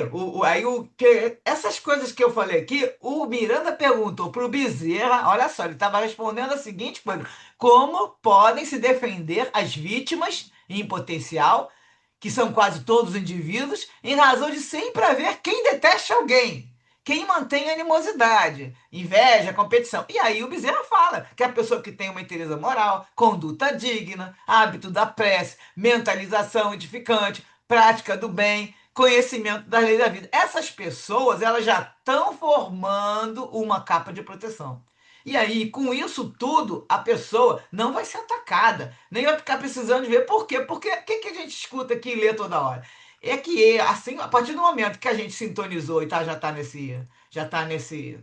essas coisas que eu falei aqui, o Miranda perguntou para o Bezerra, olha só, ele estava respondendo a seguinte coisa: como podem se defender as vítimas em potencial, que são quase todos indivíduos, em razão de sempre haver quem deteste alguém, quem mantém animosidade, inveja, competição. E aí o Bezerra fala que a pessoa que tem uma inteireza moral, conduta digna, hábito da prece, mentalização edificante, prática do bem, conhecimento da lei da vida. Essas pessoas, elas já estão formando uma capa de proteção. E aí, com isso tudo, a pessoa não vai ser atacada, nem vai ficar precisando de ver. Por quê? Porque o que a gente escuta aqui e lê toda hora? É que, assim, a partir do momento que a gente sintonizou e já está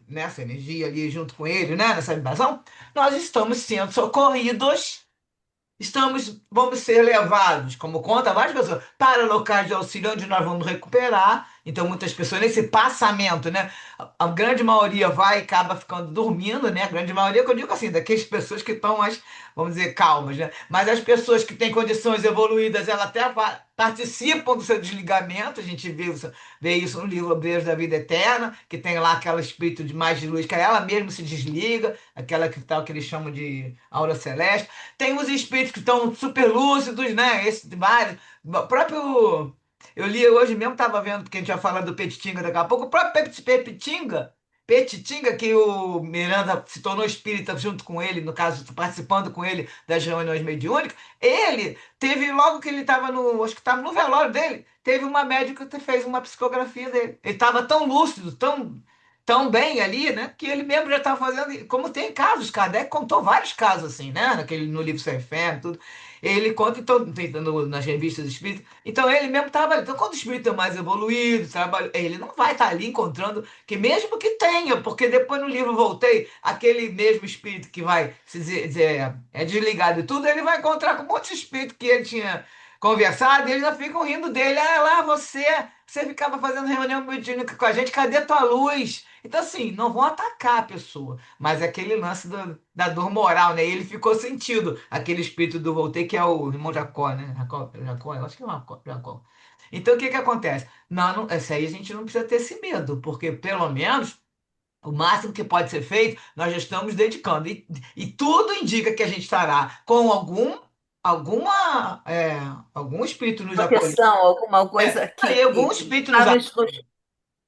nessa energia ali junto com ele, né, nessa vibração, nós estamos sendo socorridos. Vamos ser levados, como conta várias pessoas, para locais de auxílio onde nós vamos recuperar. Então, muitas pessoas, nesse passamento, né? A grande maioria vai e acaba ficando dormindo, né? A grande maioria, que eu digo assim, daquelas pessoas que estão mais, vamos dizer, calmas, né? Mas as pessoas que têm condições evoluídas, elas até participam do seu desligamento. A gente vê isso no livro Obreiros da Vida Eterna, que tem lá aquela espírito de mais de luz, que ela mesma se desliga, aquela que, tal, que eles chamam de aura celeste. Tem os espíritos que estão super lúcidos, né? Esse vários. O próprio. Eu li hoje mesmo, estava vendo, porque a gente vai falar do Petitinga daqui a pouco. O próprio Petitinga, que o Miranda se tornou espírita junto com ele, no caso, participando com ele das reuniões mediúnicas, ele teve, logo que ele estava no. Acho que estava no velório dele, teve uma médica que fez uma psicografia dele. Ele estava tão lúcido, tão bem ali, né? Que ele mesmo já estava fazendo. Como tem casos, Kardec contou vários casos assim, né? No livro Sem Fé, tudo. Ele conta então, nas revistas espíritas. Então ele mesmo estava ali. Então, quando o espírito é mais evoluído, trabalha, ele não vai estar ali encontrando, que mesmo que tenha, porque depois no livro Voltei, aquele mesmo espírito que vai é desligado e tudo, ele vai encontrar com um monte de espírito que ele tinha conversado, e eles já ficam rindo dele. Ah, lá você ficava fazendo reunião mediúnica com a gente, cadê a tua luz? Então, assim, não vão atacar a pessoa, mas é aquele lance da dor moral, né? Ele ficou sentido, aquele espírito do Voltaire, que é o irmão Jacó, né? Jacó, eu acho que é o Jacó. Então, o que que acontece? Essa aí a gente não precisa ter esse medo, porque pelo menos o máximo que pode ser feito, nós já estamos dedicando. E tudo indica que a gente estará com algum espírito nos acolhendo. Proteção, alguma coisa Aí algum que espírito está nos.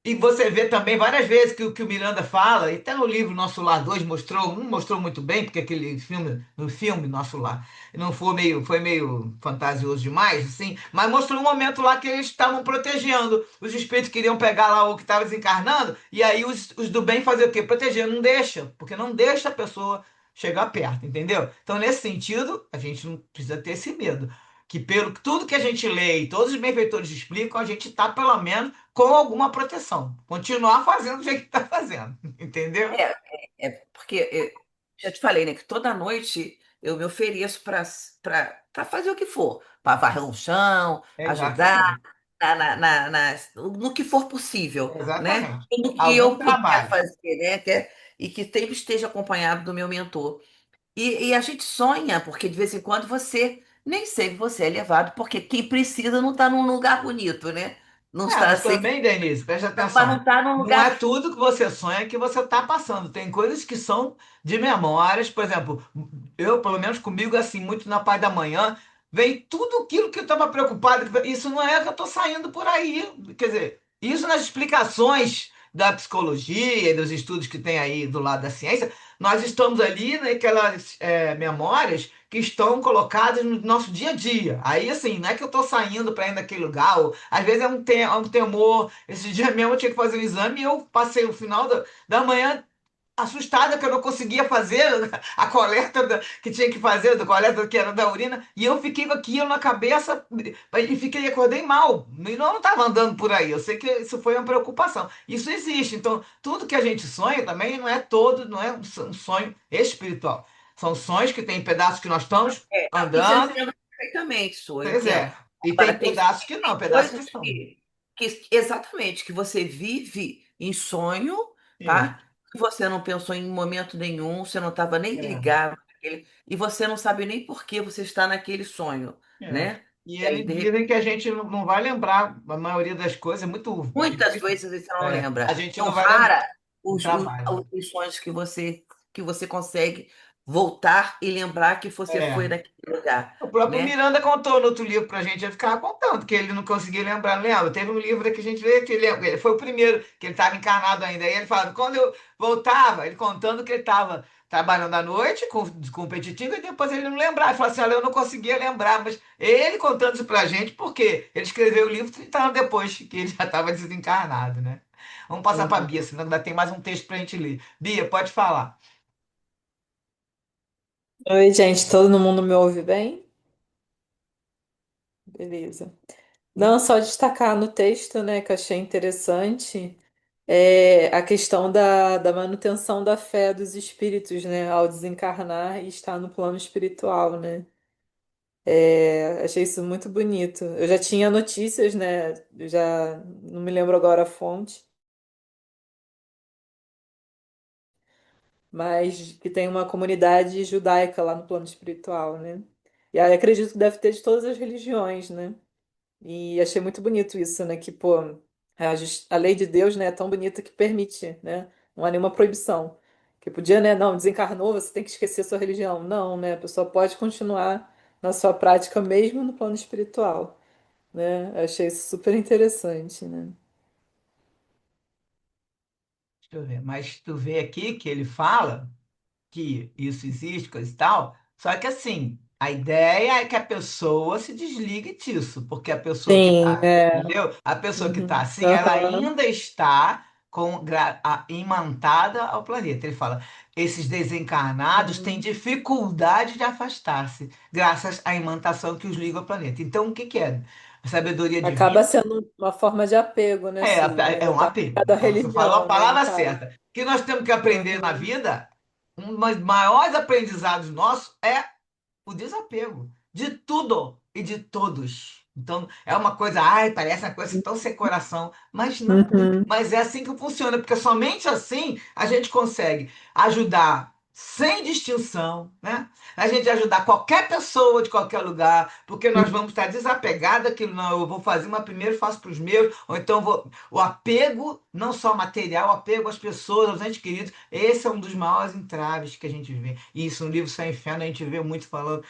e você vê também várias vezes que o Miranda fala, e até no livro Nosso Lar 2 mostrou muito bem, porque aquele filme, no filme Nosso Lar, não foi meio fantasioso demais, assim, mas mostrou um momento lá que eles estavam protegendo. Os espíritos queriam pegar lá o que estava desencarnando, e aí os do bem fazer o quê? Proteger, não deixa, porque não deixa a pessoa chegar perto, entendeu? Então, nesse sentido, a gente não precisa ter esse medo. Que pelo tudo que a gente lê e todos os benfeitores explicam, a gente está pelo menos com alguma proteção. Continuar fazendo do jeito que está fazendo, entendeu? É, porque já te falei, né, que toda noite eu me ofereço para fazer o que for, para varrer o chão, ajudar Exatamente. no que for possível, né? Exatamente. Tudo que Algum eu puder trabalho. fazer, né? E que sempre esteja acompanhado do meu mentor. E a gente sonha, porque de vez em quando nem sempre você é levado, porque quem precisa não está num lugar bonito, né? Não É, está mas sempre, também, Denise, preste mas não atenção. está num Não é lugar. tudo que você sonha que você está passando. Tem coisas que são de memórias. Por exemplo, eu, pelo menos comigo, assim, muito na paz da manhã, vem tudo aquilo que eu estava preocupado. Isso não é que eu estou saindo por aí. Quer dizer, isso nas explicações da psicologia e dos estudos que tem aí do lado da ciência, nós estamos ali naquelas memórias que estão colocadas no nosso dia a dia. Aí, assim, não é que eu estou saindo para ir naquele lugar, ou, às vezes é um temor. Esse dia mesmo eu tinha que fazer um exame e eu passei o final da manhã assustada que eu não conseguia fazer a coleta que tinha que fazer, da coleta que era da urina, e eu fiquei com aquilo na cabeça e fiquei, acordei mal. E não estava andando por aí. Eu sei que isso foi uma preocupação. Isso existe. Então, tudo que a gente sonha também não é todo, não é um sonho espiritual. São sonhos que tem pedaços que nós estamos Não, isso eu andando, entendo perfeitamente, Su, eu pois entendo. é. E Agora, tem pedaços que não, tem pedaços que coisas são. exatamente, que você vive em sonho, Isso. tá? Que você não pensou em momento nenhum, você não estava nem É. ligado naquele, e você não sabe nem por que você está naquele sonho, É. né? E E aí, eles dizem que a gente não vai lembrar a maioria das coisas, é muito muitas difícil. vezes você não A lembra. gente São não vai lembrar raras o trabalho. os sonhos que você consegue voltar e lembrar que você foi É. naquele lugar, O próprio né? Miranda contou no outro livro pra gente, eu ficava contando que ele não conseguia lembrar, não lembra? Teve um livro que a gente lê que ele foi o primeiro, que ele estava encarnado ainda. Aí ele falava, quando eu voltava, ele contando que ele estava trabalhando à noite com o Petitinga e depois ele não lembrava. Ele falou assim, olha, eu não conseguia lembrar, mas ele contando isso pra gente, porque ele escreveu o livro 30 anos depois que ele já estava desencarnado, né? Vamos passar para a Bia, Uhum. senão ainda tem mais um texto para a gente ler. Bia, pode falar. Oi, gente, todo mundo me ouve bem? Beleza. Não, só destacar no texto, né, que eu achei interessante, a questão da manutenção da fé dos espíritos, né, ao desencarnar e estar no plano espiritual, né? Achei isso muito bonito. Eu já tinha notícias, né, eu já não me lembro agora a fonte, mas que tem uma comunidade judaica lá no plano espiritual, né? E aí acredito que deve ter de todas as religiões, né? E achei muito bonito isso, né? Que, pô, a lei de Deus, né, é tão bonita que permite, né? Não há nenhuma proibição. Que podia, né? Não, desencarnou, você tem que esquecer sua religião. Não, né? A pessoa pode continuar na sua prática mesmo no plano espiritual, né? Achei isso super interessante, né? Deixa eu ver. Mas tu vê aqui que ele fala que isso existe, coisa e tal. Só que assim, a ideia é que a pessoa se desligue disso, porque a pessoa que Sim, está, entendeu? A pessoa que está Uhum. assim, ela Aham. ainda está imantada ao planeta. Ele fala, esses desencarnados têm Uhum. dificuldade de afastar-se, graças à imantação que os liga ao planeta. Então, o que que é? A sabedoria Acaba divina sendo uma forma de apego, né, Su? é Ainda um tá apego. apegado à Então, você falou a religião, né, no palavra caso. certa. O que nós temos que aprender na Uhum. vida, um dos maiores aprendizados nossos é o desapego de tudo e de todos. Então, é uma coisa, ai, parece uma coisa tão sem coração, mas não, Uhum. mas é assim que funciona, porque somente assim a gente consegue ajudar sem distinção, né? A gente ajudar qualquer pessoa de qualquer lugar, porque nós vamos estar desapegados daquilo, não, eu vou fazer, mas primeiro faço para os meus, ou então o apego, não só material, o apego às pessoas, aos entes queridos, esse é um dos maiores entraves que a gente vê. E isso no livro Céu e Inferno a gente vê muito falando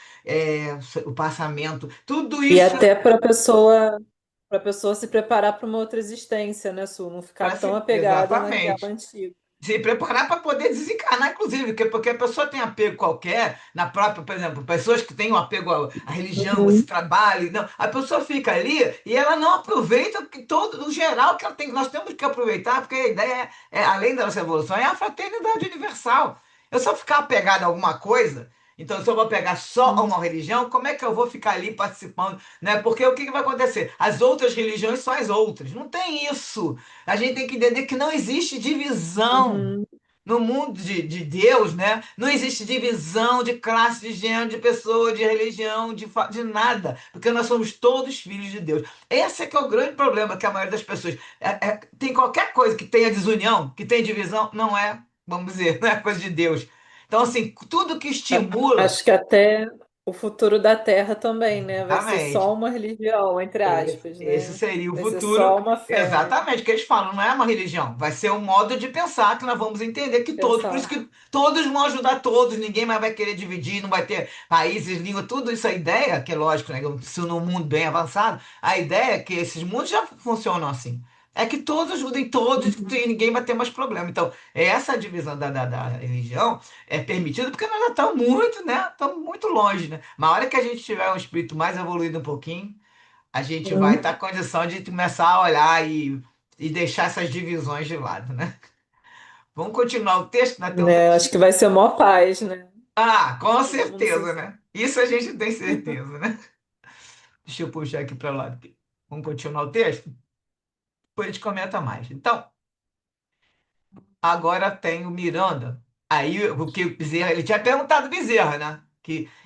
o passamento, tudo E isso até para pessoa se preparar para uma outra existência, né, Su? Não ficar para tão se. apegada naquela Exatamente. antiga. Se preparar para poder desencarnar, inclusive, porque a pessoa tem apego qualquer, na própria, por exemplo, pessoas que têm um apego à religião, esse Uhum. trabalho, não, a pessoa fica ali e ela não aproveita que todo, o geral que ela tem, nós temos que aproveitar, porque a ideia além da nossa evolução, é a fraternidade universal. Eu só ficar apegado a alguma coisa, então se eu vou pegar só a Uhum. uma religião, como é que eu vou ficar ali participando, né? Porque o que que vai acontecer? As outras religiões são as outras. Não tem isso. A gente tem que entender que não existe divisão. Uhum. No mundo de Deus, né? Não existe divisão de classe, de gênero, de pessoa, de religião, de nada, porque nós somos todos filhos de Deus. Esse é que é o grande problema que a maioria das pessoas tem qualquer coisa que tenha desunião, que tenha divisão, não é, vamos dizer, não é coisa de Deus. Então, assim, tudo que estimula, Acho que até o futuro da Terra também, né? Vai ser só exatamente. uma religião, entre aspas, Esse né? seria o Vai ser futuro, só uma fé, né? exatamente, que eles falam, não é uma religião, vai ser um modo de pensar que nós vamos entender que todos, por isso Pensar. que todos vão ajudar todos, ninguém mais vai querer dividir, não vai ter países, língua, tudo isso, a ideia, que é lógico, né, se no mundo bem avançado, a ideia é que esses mundos já funcionam assim. é que todos ajudem todos e ninguém vai ter mais problema. Então, essa divisão da religião é permitida porque nós já estamos muito, né? Estamos muito longe, né? Mas a hora que a gente tiver um espírito mais evoluído um pouquinho, a gente vai Hum. estar em condição de começar a olhar e deixar essas divisões de lado, né? Vamos continuar o texto, nós temos um Né, acho que textinho. vai ser mó paz, né? Ah, com Todo mundo se. certeza, né? Isso a gente tem certeza, né? Deixa eu puxar aqui para lá. Vamos continuar o texto? Depois a gente comenta mais. Então, agora tem o Miranda. Aí o que o Bezerra, ele tinha perguntado o Bezerra, né?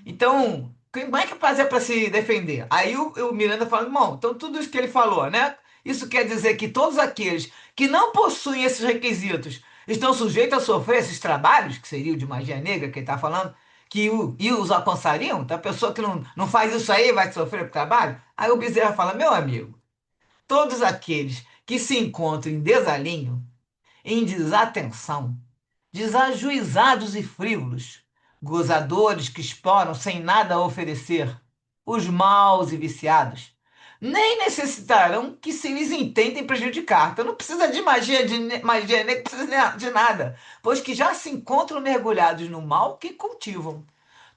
Então, como é que fazia para se defender? Aí o Miranda fala, irmão, então tudo isso que ele falou, né? Isso quer dizer que todos aqueles que não possuem esses requisitos estão sujeitos a sofrer esses trabalhos, que seria o de magia negra que ele está falando, e os alcançariam? Então a pessoa que não faz isso aí vai sofrer trabalho? Aí o Bezerra fala, meu amigo, todos aqueles que se encontram em desalinho, em desatenção, desajuizados e frívolos, gozadores que exploram sem nada a oferecer, os maus e viciados, nem necessitarão que se lhes intentem prejudicar. Então não precisa de magia nem precisa de nada, pois que já se encontram mergulhados no mal que cultivam,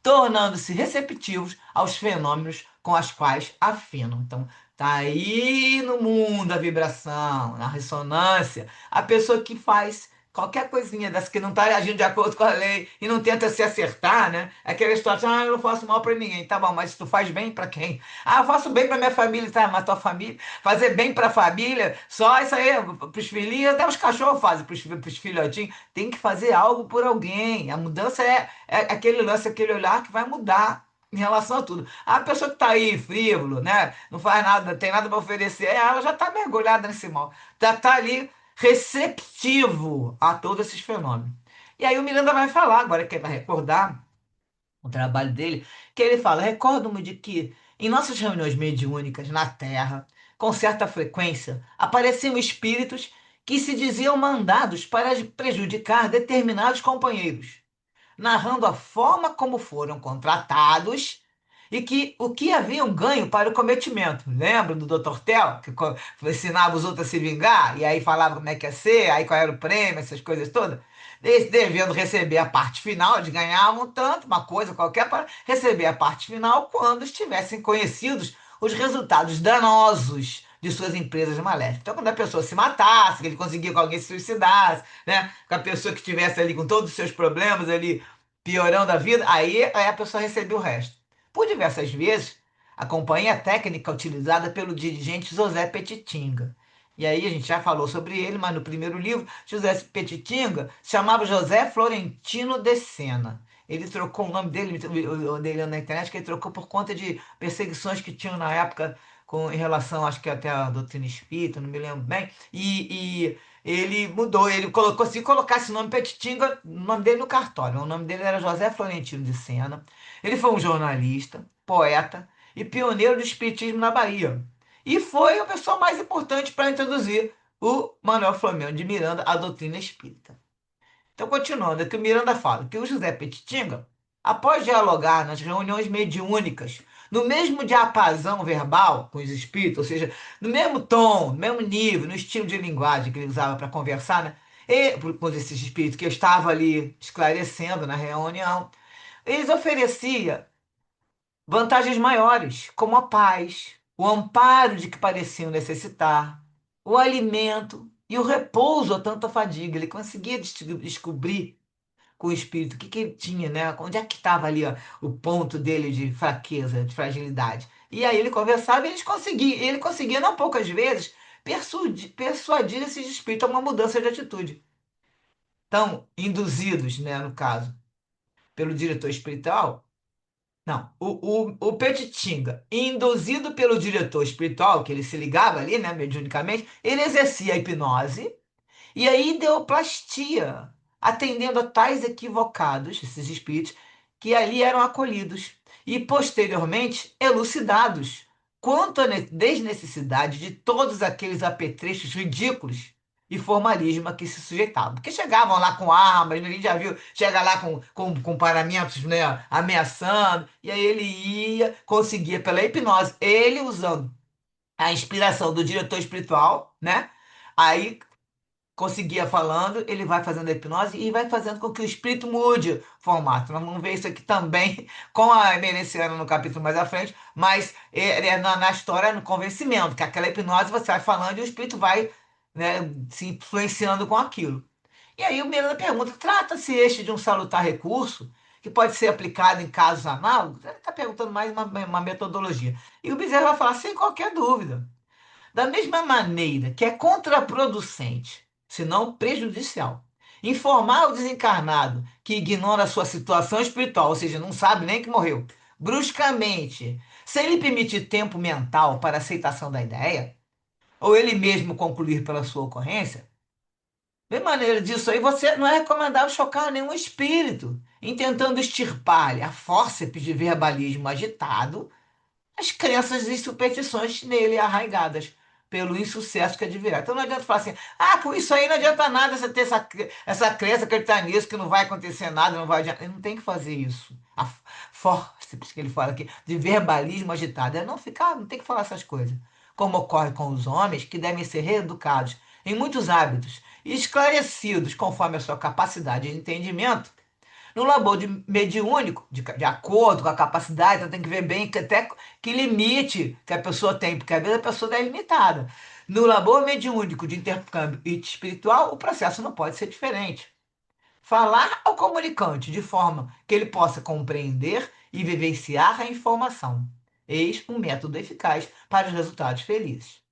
tornando-se receptivos aos fenômenos com os quais afinam. Então, tá aí no mundo a vibração, na ressonância, a pessoa que faz qualquer coisinha dessa que não está agindo de acordo com a lei e não tenta se acertar, né? É aquela história, assim, eu não faço mal para ninguém, tá bom, mas tu faz bem para quem? Ah, eu faço bem para minha família, tá? Mas tua família, fazer bem para a família, só isso aí, para os filhinhos, até os cachorros fazem para os filhotinhos, tem que fazer algo por alguém. A mudança é aquele lance, aquele olhar que vai mudar em relação a tudo. A pessoa que está aí frívolo, né? Não faz nada, não tem nada para oferecer, ela já está mergulhada nesse mal. Já está ali receptivo a todos esses fenômenos. E aí o Miranda vai falar, agora que ele vai recordar o trabalho dele, que ele fala: recordo-me de que em nossas reuniões mediúnicas na Terra, com certa frequência, apareciam espíritos que se diziam mandados para prejudicar determinados companheiros, narrando a forma como foram contratados e o que haviam ganho para o cometimento. Lembra do Dr. Tel, que ensinava os outros a se vingar, e aí falava como é que ia ser, aí qual era o prêmio, essas coisas todas? Eles devendo receber a parte final, de ganhar um tanto, uma coisa qualquer, para receber a parte final quando estivessem conhecidos os resultados danosos de suas empresas maléficas. Então, quando a pessoa se matasse, que ele conseguia que alguém se suicidasse, né? Com a pessoa que estivesse ali com todos os seus problemas ali piorando a vida, aí a pessoa recebeu o resto. Por diversas vezes, a companhia técnica utilizada pelo dirigente José Petitinga. E aí a gente já falou sobre ele, mas no primeiro livro, José Petitinga se chamava José Florentino de Sena. Ele trocou o nome dele, eu andei lendo na internet, que ele trocou por conta de perseguições que tinham na época em relação, acho que até a doutrina espírita, não me lembro bem. E ele mudou, ele colocou, se colocasse o nome Petitinga, o nome dele no cartório. O nome dele era José Florentino de Sena. Ele foi um jornalista, poeta e pioneiro do espiritismo na Bahia. E foi a pessoa mais importante para introduzir o Manuel Flamengo de Miranda à doutrina espírita. Então, continuando, é que o Miranda fala que o José Petitinga, após dialogar nas reuniões mediúnicas, no mesmo diapasão verbal com os espíritos, ou seja, no mesmo tom, no mesmo nível, no estilo de linguagem que ele usava para conversar, né? Com esses espíritos que eu estava ali esclarecendo na reunião, eles ofereciam vantagens maiores, como a paz, o amparo de que pareciam necessitar, o alimento e o repouso a tanta fadiga. Ele conseguia descobrir com o espírito o que ele tinha, né? Onde é que estava ali, ó, o ponto dele de fraqueza, de fragilidade. E aí ele conversava e ele conseguia, não poucas vezes, persuadir esses espíritos a uma mudança de atitude. Então, induzidos, né, no caso, pelo diretor espiritual. Não, o Petitinga, induzido pelo diretor espiritual, que ele se ligava ali, né, mediunicamente, ele exercia a hipnose e a ideoplastia, atendendo a tais equivocados, esses espíritos, que ali eram acolhidos e posteriormente elucidados quanto à desnecessidade de todos aqueles apetrechos ridículos e formalismo a que se sujeitavam. Porque chegavam lá com armas, a gente já viu, chega lá com paramentos, né, ameaçando, e aí ele ia, conseguia pela hipnose, ele usando a inspiração do diretor espiritual, né? Aí conseguia falando, ele vai fazendo a hipnose e vai fazendo com que o espírito mude o formato. Nós vamos ver isso aqui também com a Emerenciana no capítulo mais à frente, mas na história, no convencimento, que aquela hipnose você vai falando e o espírito vai, né, se influenciando com aquilo. E aí o Miranda pergunta: trata-se este de um salutar recurso que pode ser aplicado em casos análogos? Ele está perguntando mais uma metodologia. E o Bezerra vai falar: sem qualquer dúvida. Da mesma maneira que é contraproducente, se não prejudicial, informar o desencarnado que ignora a sua situação espiritual, ou seja, não sabe nem que morreu, bruscamente, sem lhe permitir tempo mental para aceitação da ideia, ou ele mesmo concluir pela sua ocorrência, de maneira disso aí, você não é recomendável chocar nenhum espírito, intentando extirpar-lhe a fórceps de verbalismo agitado as crenças e superstições nele arraigadas pelo insucesso que advirá. Então não adianta falar assim: ah, com isso aí não adianta nada você ter essa crença, acreditar nisso, que não vai acontecer nada, não vai adiantar. Ele não tem que fazer isso. A fórceps que ele fala aqui, de verbalismo agitado, é não ficar, não tem que falar essas coisas. Como ocorre com os homens, que devem ser reeducados em muitos hábitos e esclarecidos conforme a sua capacidade de entendimento no labor mediúnico, de acordo com a capacidade, então tem que ver bem que até que limite que a pessoa tem, porque às vezes a pessoa é limitada. No labor mediúnico de intercâmbio espiritual, o processo não pode ser diferente. Falar ao comunicante de forma que ele possa compreender e vivenciar a informação. Eis um método eficaz para os resultados felizes.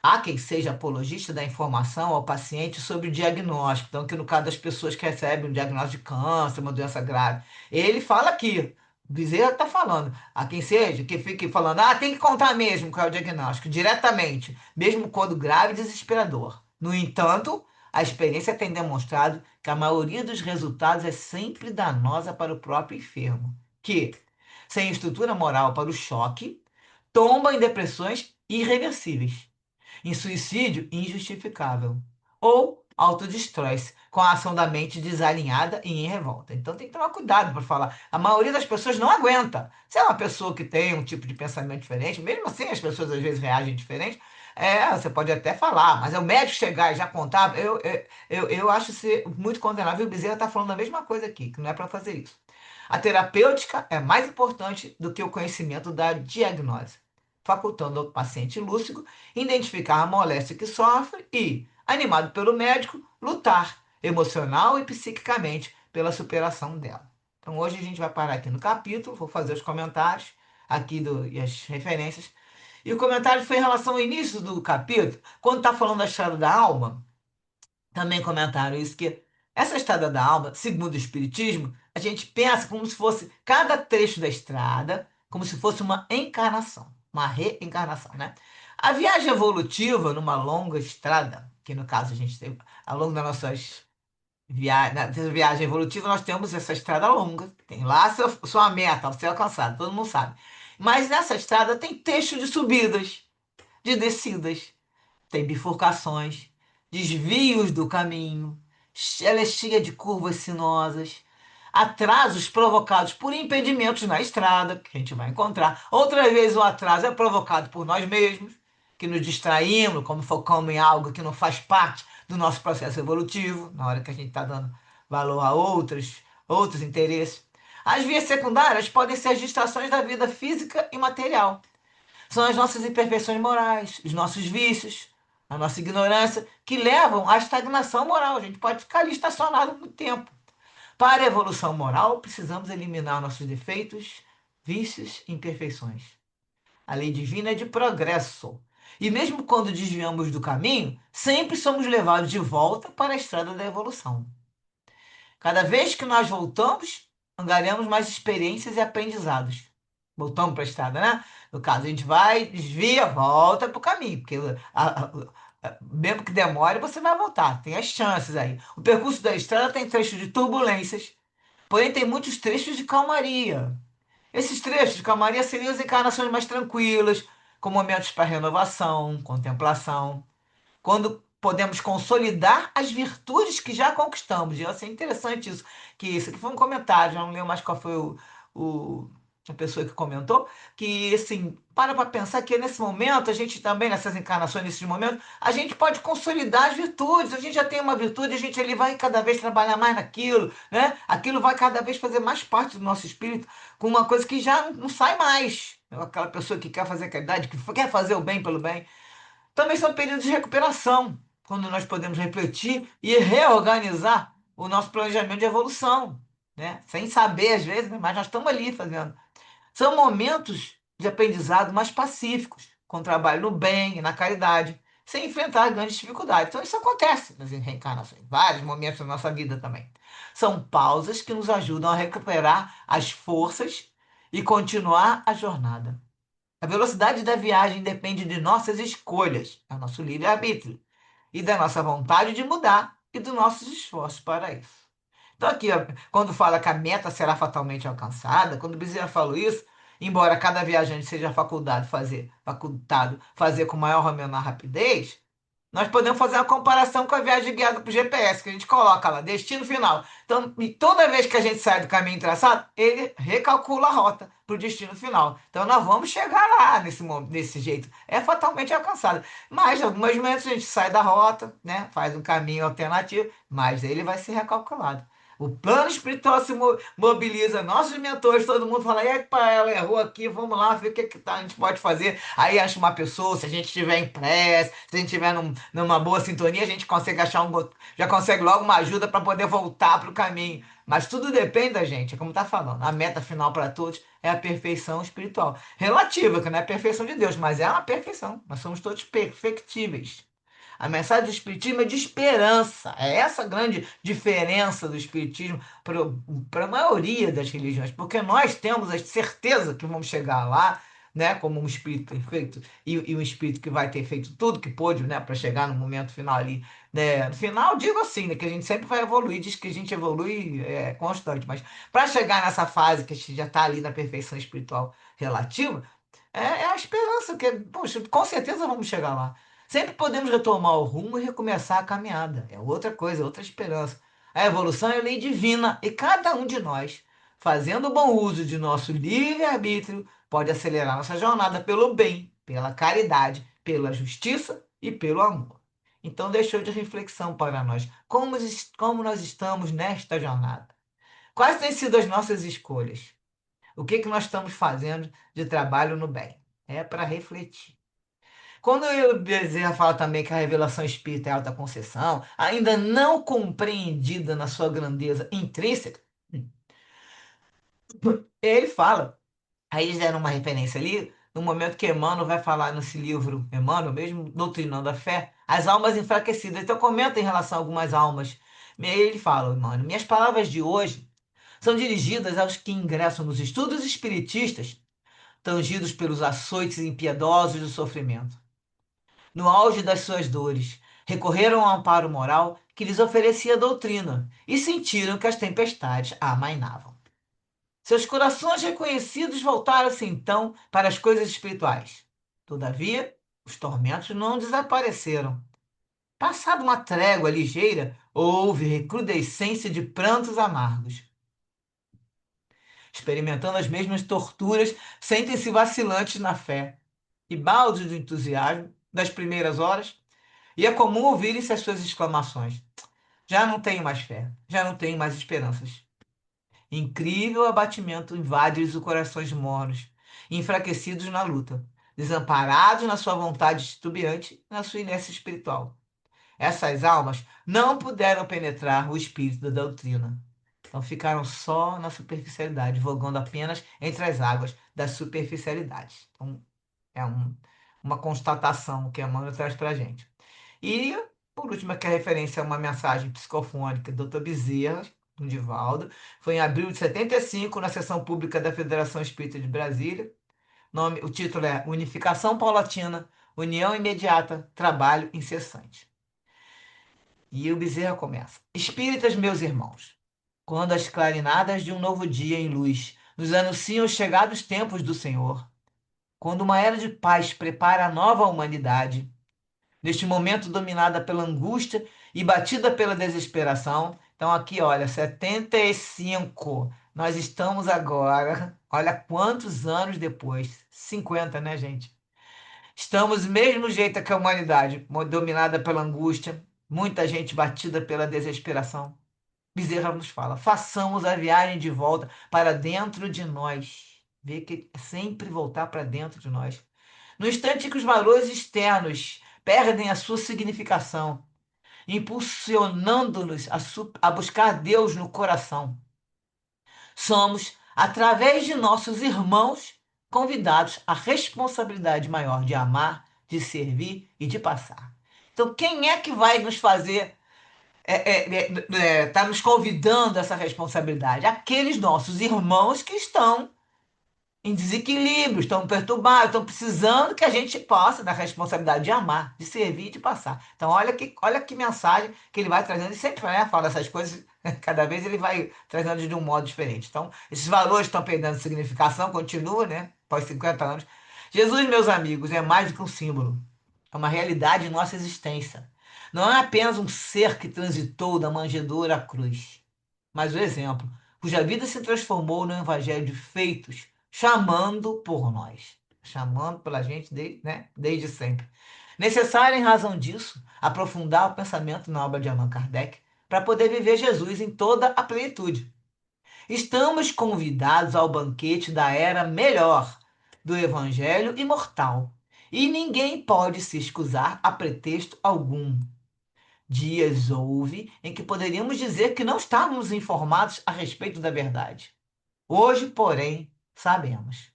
Há quem seja apologista da informação ao paciente sobre o diagnóstico. Então, que no caso das pessoas que recebem um diagnóstico de câncer, uma doença grave, ele fala aqui, Bezerra está falando, há quem seja, que fique falando: ah, tem que contar mesmo qual é o diagnóstico, diretamente, mesmo quando grave e desesperador. No entanto, a experiência tem demonstrado que a maioria dos resultados é sempre danosa para o próprio enfermo, que, sem estrutura moral para o choque, tomba em depressões irreversíveis, em suicídio injustificável, ou autodestrói-se com a ação da mente desalinhada e em revolta. Então tem que tomar cuidado para falar. A maioria das pessoas não aguenta. Se é uma pessoa que tem um tipo de pensamento diferente, mesmo assim as pessoas às vezes reagem diferente, você pode até falar, mas é o médico chegar e já contar, eu acho ser muito condenável. O Bezerra está falando a mesma coisa aqui, que não é para fazer isso. A terapêutica é mais importante do que o conhecimento da diagnose, facultando ao paciente lúcido identificar a moléstia que sofre e, animado pelo médico, lutar emocional e psiquicamente pela superação dela. Então hoje a gente vai parar aqui no capítulo, vou fazer os comentários aqui e as referências. E o comentário foi em relação ao início do capítulo, quando está falando da estrada da alma. Também comentaram isso, que essa estrada da alma, segundo o Espiritismo, a gente pensa como se fosse cada trecho da estrada, como se fosse uma encarnação, uma reencarnação, né? A viagem evolutiva numa longa estrada, que no caso a gente teve, ao longo das nossas na viagem evolutiva, nós temos essa estrada longa, tem lá sua meta, a ser alcançada, todo mundo sabe. Mas nessa estrada tem trecho de subidas, de descidas, tem bifurcações, desvios do caminho, ela é cheia de curvas sinuosas, atrasos provocados por impedimentos na estrada, que a gente vai encontrar. Outras vezes o atraso é provocado por nós mesmos, que nos distraímos, como focamos em algo que não faz parte do nosso processo evolutivo, na hora que a gente está dando valor a outros interesses. As vias secundárias podem ser as distrações da vida física e material. São as nossas imperfeições morais, os nossos vícios, a nossa ignorância, que levam à estagnação moral. A gente pode ficar ali estacionado muito tempo. Para a evolução moral, precisamos eliminar nossos defeitos, vícios e imperfeições. A lei divina é de progresso. E mesmo quando desviamos do caminho, sempre somos levados de volta para a estrada da evolução. Cada vez que nós voltamos, angariamos mais experiências e aprendizados. Voltamos para a estrada, né? No caso, a gente vai, desvia, volta para o caminho, porque mesmo que demore, você vai voltar. Tem as chances aí. O percurso da estrada tem trechos de turbulências, porém tem muitos trechos de calmaria. Esses trechos de calmaria seriam as encarnações mais tranquilas, com momentos para renovação, contemplação, quando podemos consolidar as virtudes que já conquistamos. E eu achei interessante isso, que isso aqui foi um comentário, já não lembro mais qual foi o a pessoa que comentou, que assim, para pensar que nesse momento, a gente também, nessas encarnações, nesses momentos, a gente pode consolidar as virtudes. A gente já tem uma virtude, a gente ele vai cada vez trabalhar mais naquilo, né? Aquilo vai cada vez fazer mais parte do nosso espírito, com uma coisa que já não sai mais. Aquela pessoa que quer fazer caridade, que quer fazer o bem pelo bem. Também são períodos de recuperação, quando nós podemos refletir e reorganizar o nosso planejamento de evolução, né? Sem saber, às vezes, né? Mas nós estamos ali fazendo. São momentos de aprendizado mais pacíficos, com trabalho no bem e na caridade, sem enfrentar grandes dificuldades. Então, isso acontece nas reencarnações, vários momentos da nossa vida também. São pausas que nos ajudam a recuperar as forças e continuar a jornada. A velocidade da viagem depende de nossas escolhas, é o nosso livre-arbítrio, e da nossa vontade de mudar e dos nossos esforços para isso. Então, aqui, ó, quando fala que a meta será fatalmente alcançada, quando o Bezerra falou isso, embora cada viajante seja facultado fazer com maior ou menor rapidez, nós podemos fazer uma comparação com a viagem guiada por GPS, que a gente coloca lá, destino final. Então, e toda vez que a gente sai do caminho traçado, ele recalcula a rota para o destino final. Então, nós vamos chegar lá desse jeito. É fatalmente alcançado. Mas, em alguns momentos, a gente sai da rota, né? Faz um caminho alternativo, mas ele vai ser recalculado. O plano espiritual se mobiliza, nossos mentores, todo mundo fala, e aí, pá, ela errou aqui, vamos lá ver o que, a gente pode fazer. Aí acha uma pessoa, se a gente estiver em prece, se a gente estiver numa boa sintonia, a gente consegue achar já consegue logo uma ajuda para poder voltar para o caminho. Mas tudo depende da gente, é como está falando. A meta final para todos é a perfeição espiritual. Relativa, que não é a perfeição de Deus, mas é uma perfeição. Nós somos todos perfectíveis. A mensagem do Espiritismo é de esperança. É essa a grande diferença do Espiritismo para a maioria das religiões, porque nós temos a certeza que vamos chegar lá, né, como um espírito perfeito e um espírito que vai ter feito tudo que pôde, né, para chegar no momento final ali. Né? No final, digo assim, né, que a gente sempre vai evoluir, diz que a gente evolui constante, mas para chegar nessa fase que a gente já está ali na perfeição espiritual relativa, é a esperança, que, poxa, com certeza vamos chegar lá. Sempre podemos retomar o rumo e recomeçar a caminhada. É outra coisa, outra esperança. A evolução é lei divina e cada um de nós, fazendo bom uso de nosso livre-arbítrio, pode acelerar nossa jornada pelo bem, pela caridade, pela justiça e pelo amor. Então, deixou de reflexão para nós. Como nós estamos nesta jornada? Quais têm sido as nossas escolhas? O que nós estamos fazendo de trabalho no bem? É para refletir. Quando o Bezerra fala também que a revelação espírita é alta concessão, ainda não compreendida na sua grandeza intrínseca, ele fala, aí eles deram uma referência ali, no momento que Emmanuel vai falar nesse livro, Emmanuel, mesmo doutrinando a fé, as almas enfraquecidas. Então comenta em relação a algumas almas. Ele fala, Emmanuel, minhas palavras de hoje são dirigidas aos que ingressam nos estudos espiritistas, tangidos pelos açoites impiedosos do sofrimento. No auge das suas dores, recorreram ao amparo moral que lhes oferecia a doutrina e sentiram que as tempestades a amainavam. Seus corações reconhecidos voltaram-se então para as coisas espirituais. Todavia, os tormentos não desapareceram. Passada uma trégua ligeira, houve recrudescência de prantos amargos. Experimentando as mesmas torturas, sentem-se vacilantes na fé e baldes do entusiasmo das primeiras horas. E é comum ouvirem-se as suas exclamações: já não tenho mais fé, já não tenho mais esperanças. Incrível abatimento invade-lhes os corações mornos, enfraquecidos na luta, desamparados na sua vontade titubeante e na sua inércia espiritual. Essas almas não puderam penetrar o espírito da doutrina. Então ficaram só na superficialidade, vogando apenas entre as águas das superficialidades. Então, é uma constatação que a Emmanuel traz para a gente. E, por último, que a referência a uma mensagem psicofônica do Dr. Bezerra, do Divaldo, foi em abril de 75, na sessão pública da Federação Espírita de Brasília. O título é Unificação Paulatina, União Imediata, Trabalho Incessante. E o Bezerra começa: Espíritas, meus irmãos, quando as clarinadas de um novo dia em luz nos anunciam os chegados tempos do Senhor, quando uma era de paz prepara a nova humanidade, neste momento dominada pela angústia e batida pela desesperação. Então, aqui, olha, 75. nós estamos agora, olha quantos anos depois, 50, né, gente? Estamos do mesmo jeito que a humanidade, dominada pela angústia, muita gente batida pela desesperação. Bezerra nos fala: façamos a viagem de volta para dentro de nós. Vê que é sempre voltar para dentro de nós. No instante que os valores externos perdem a sua significação, impulsionando-nos a buscar Deus no coração, somos, através de nossos irmãos, convidados à responsabilidade maior de amar, de servir e de passar. Então, quem é que vai nos fazer está nos convidando a essa responsabilidade? Aqueles nossos irmãos que estão em desequilíbrio, estão perturbados, estão precisando que a gente possa, da responsabilidade de amar, de servir e de passar. Então, olha que mensagem que ele vai trazendo, e sempre, né, fala essas coisas, cada vez ele vai trazendo de um modo diferente. Então, esses valores estão perdendo significação, continua, né, após 50 anos. Jesus, meus amigos, é mais do que um símbolo, é uma realidade em nossa existência. Não é apenas um ser que transitou da manjedoura à cruz, mas o exemplo, cuja vida se transformou no evangelho de feitos, chamando por nós, chamando pela gente desde sempre. Necessário, em razão disso, aprofundar o pensamento na obra de Allan Kardec para poder viver Jesus em toda a plenitude. Estamos convidados ao banquete da era melhor, do evangelho imortal, e ninguém pode se excusar a pretexto algum. Dias houve em que poderíamos dizer que não estávamos informados a respeito da verdade. Hoje, porém, sabemos.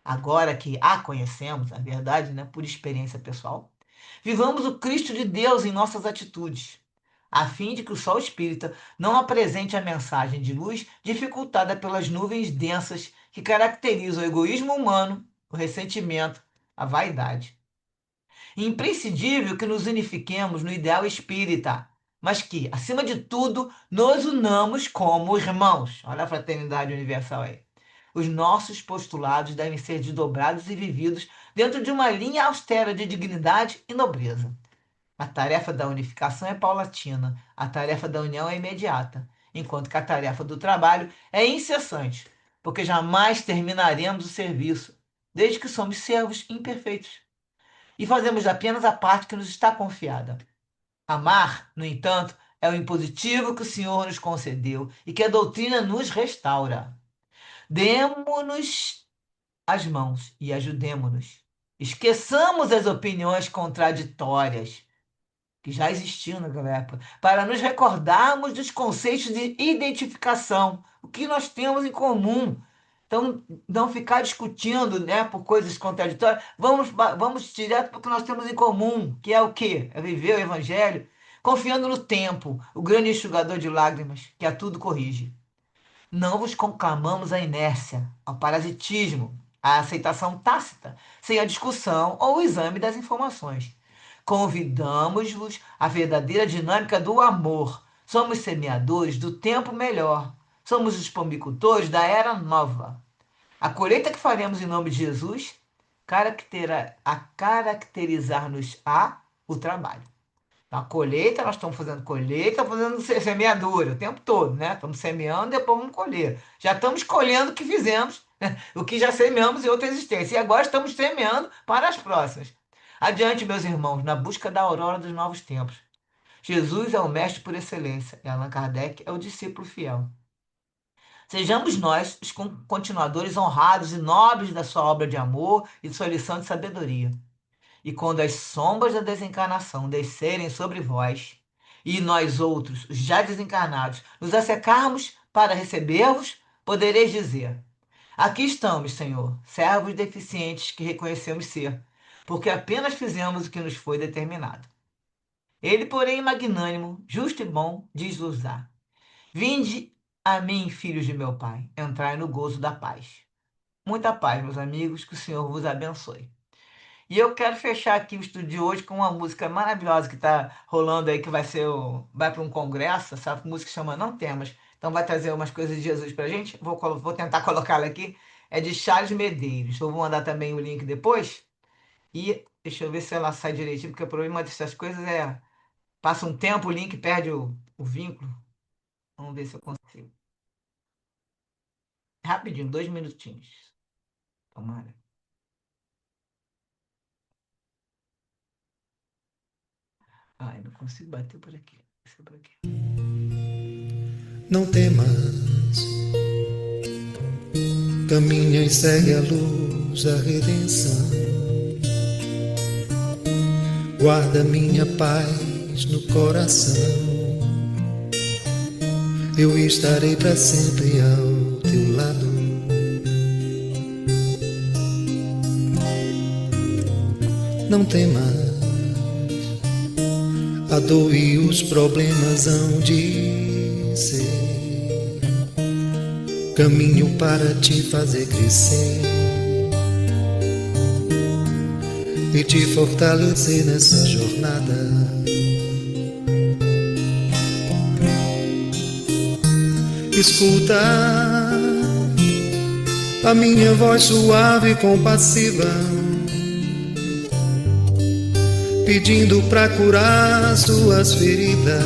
Agora que a conhecemos, a verdade, né, por experiência pessoal, vivamos o Cristo de Deus em nossas atitudes, a fim de que o sol espírita não apresente a mensagem de luz dificultada pelas nuvens densas que caracterizam o egoísmo humano, o ressentimento, a vaidade. Imprescindível que nos unifiquemos no ideal espírita, mas que, acima de tudo, nos unamos como irmãos. Olha a fraternidade universal aí. Os nossos postulados devem ser desdobrados e vividos dentro de uma linha austera de dignidade e nobreza. A tarefa da unificação é paulatina, a tarefa da união é imediata, enquanto que a tarefa do trabalho é incessante, porque jamais terminaremos o serviço, desde que somos servos imperfeitos e fazemos apenas a parte que nos está confiada. Amar, no entanto, é o impositivo que o Senhor nos concedeu e que a doutrina nos restaura. Demo-nos as mãos e ajudemo-nos. Esqueçamos as opiniões contraditórias que já existiam naquela época, para nos recordarmos dos conceitos de identificação, o que nós temos em comum. Então, não ficar discutindo, né, por coisas contraditórias. Vamos direto para o que nós temos em comum, que é o quê? É viver o Evangelho, confiando no tempo, o grande enxugador de lágrimas, que a tudo corrige. Não vos conclamamos à inércia, ao parasitismo, à aceitação tácita, sem a discussão ou o exame das informações. Convidamos-vos à verdadeira dinâmica do amor. Somos semeadores do tempo melhor. Somos os pombicultores da era nova. A colheita que faremos em nome de Jesus caracterizar-nos-á o trabalho. A colheita, nós estamos fazendo colheita, fazendo semeadura o tempo todo, né? Estamos semeando, depois vamos colher. Já estamos colhendo o que fizemos, né? O que já semeamos em outra existência. E agora estamos semeando para as próximas. Adiante, meus irmãos, na busca da aurora dos novos tempos. Jesus é o mestre por excelência e Allan Kardec é o discípulo fiel. Sejamos nós os continuadores honrados e nobres da sua obra de amor e de sua lição de sabedoria. E quando as sombras da desencarnação descerem sobre vós, e nós outros, os já desencarnados, nos assecarmos para receber-vos, podereis dizer: aqui estamos, Senhor, servos deficientes que reconhecemos ser, porque apenas fizemos o que nos foi determinado. Ele, porém, magnânimo, justo e bom, diz-vos-á: vinde a mim, filhos de meu Pai, entrai no gozo da paz. Muita paz, meus amigos, que o Senhor vos abençoe. E eu quero fechar aqui o estúdio de hoje com uma música maravilhosa que está rolando aí, que vai para um congresso. Essa música chama Não Temas. Então vai trazer umas coisas de Jesus para a gente. Vou tentar colocá-la aqui. É de Charles Medeiros. Eu vou mandar também o link depois. E deixa eu ver se ela sai direitinho, porque o problema dessas coisas é... Passa um tempo, o link perde o vínculo. Vamos ver se eu consigo. Rapidinho, 2 minutinhos. Tomara. Ai, não consigo bater por aqui. Isso é por aqui. Não temas, caminha e segue a luz da redenção. Guarda minha paz no coração. Eu estarei para sempre ao teu lado. Não temas, a dor e os problemas hão de ser caminho para te fazer crescer e te fortalecer nessa jornada. Escuta a minha voz suave e compassiva, pedindo pra curar as tuas feridas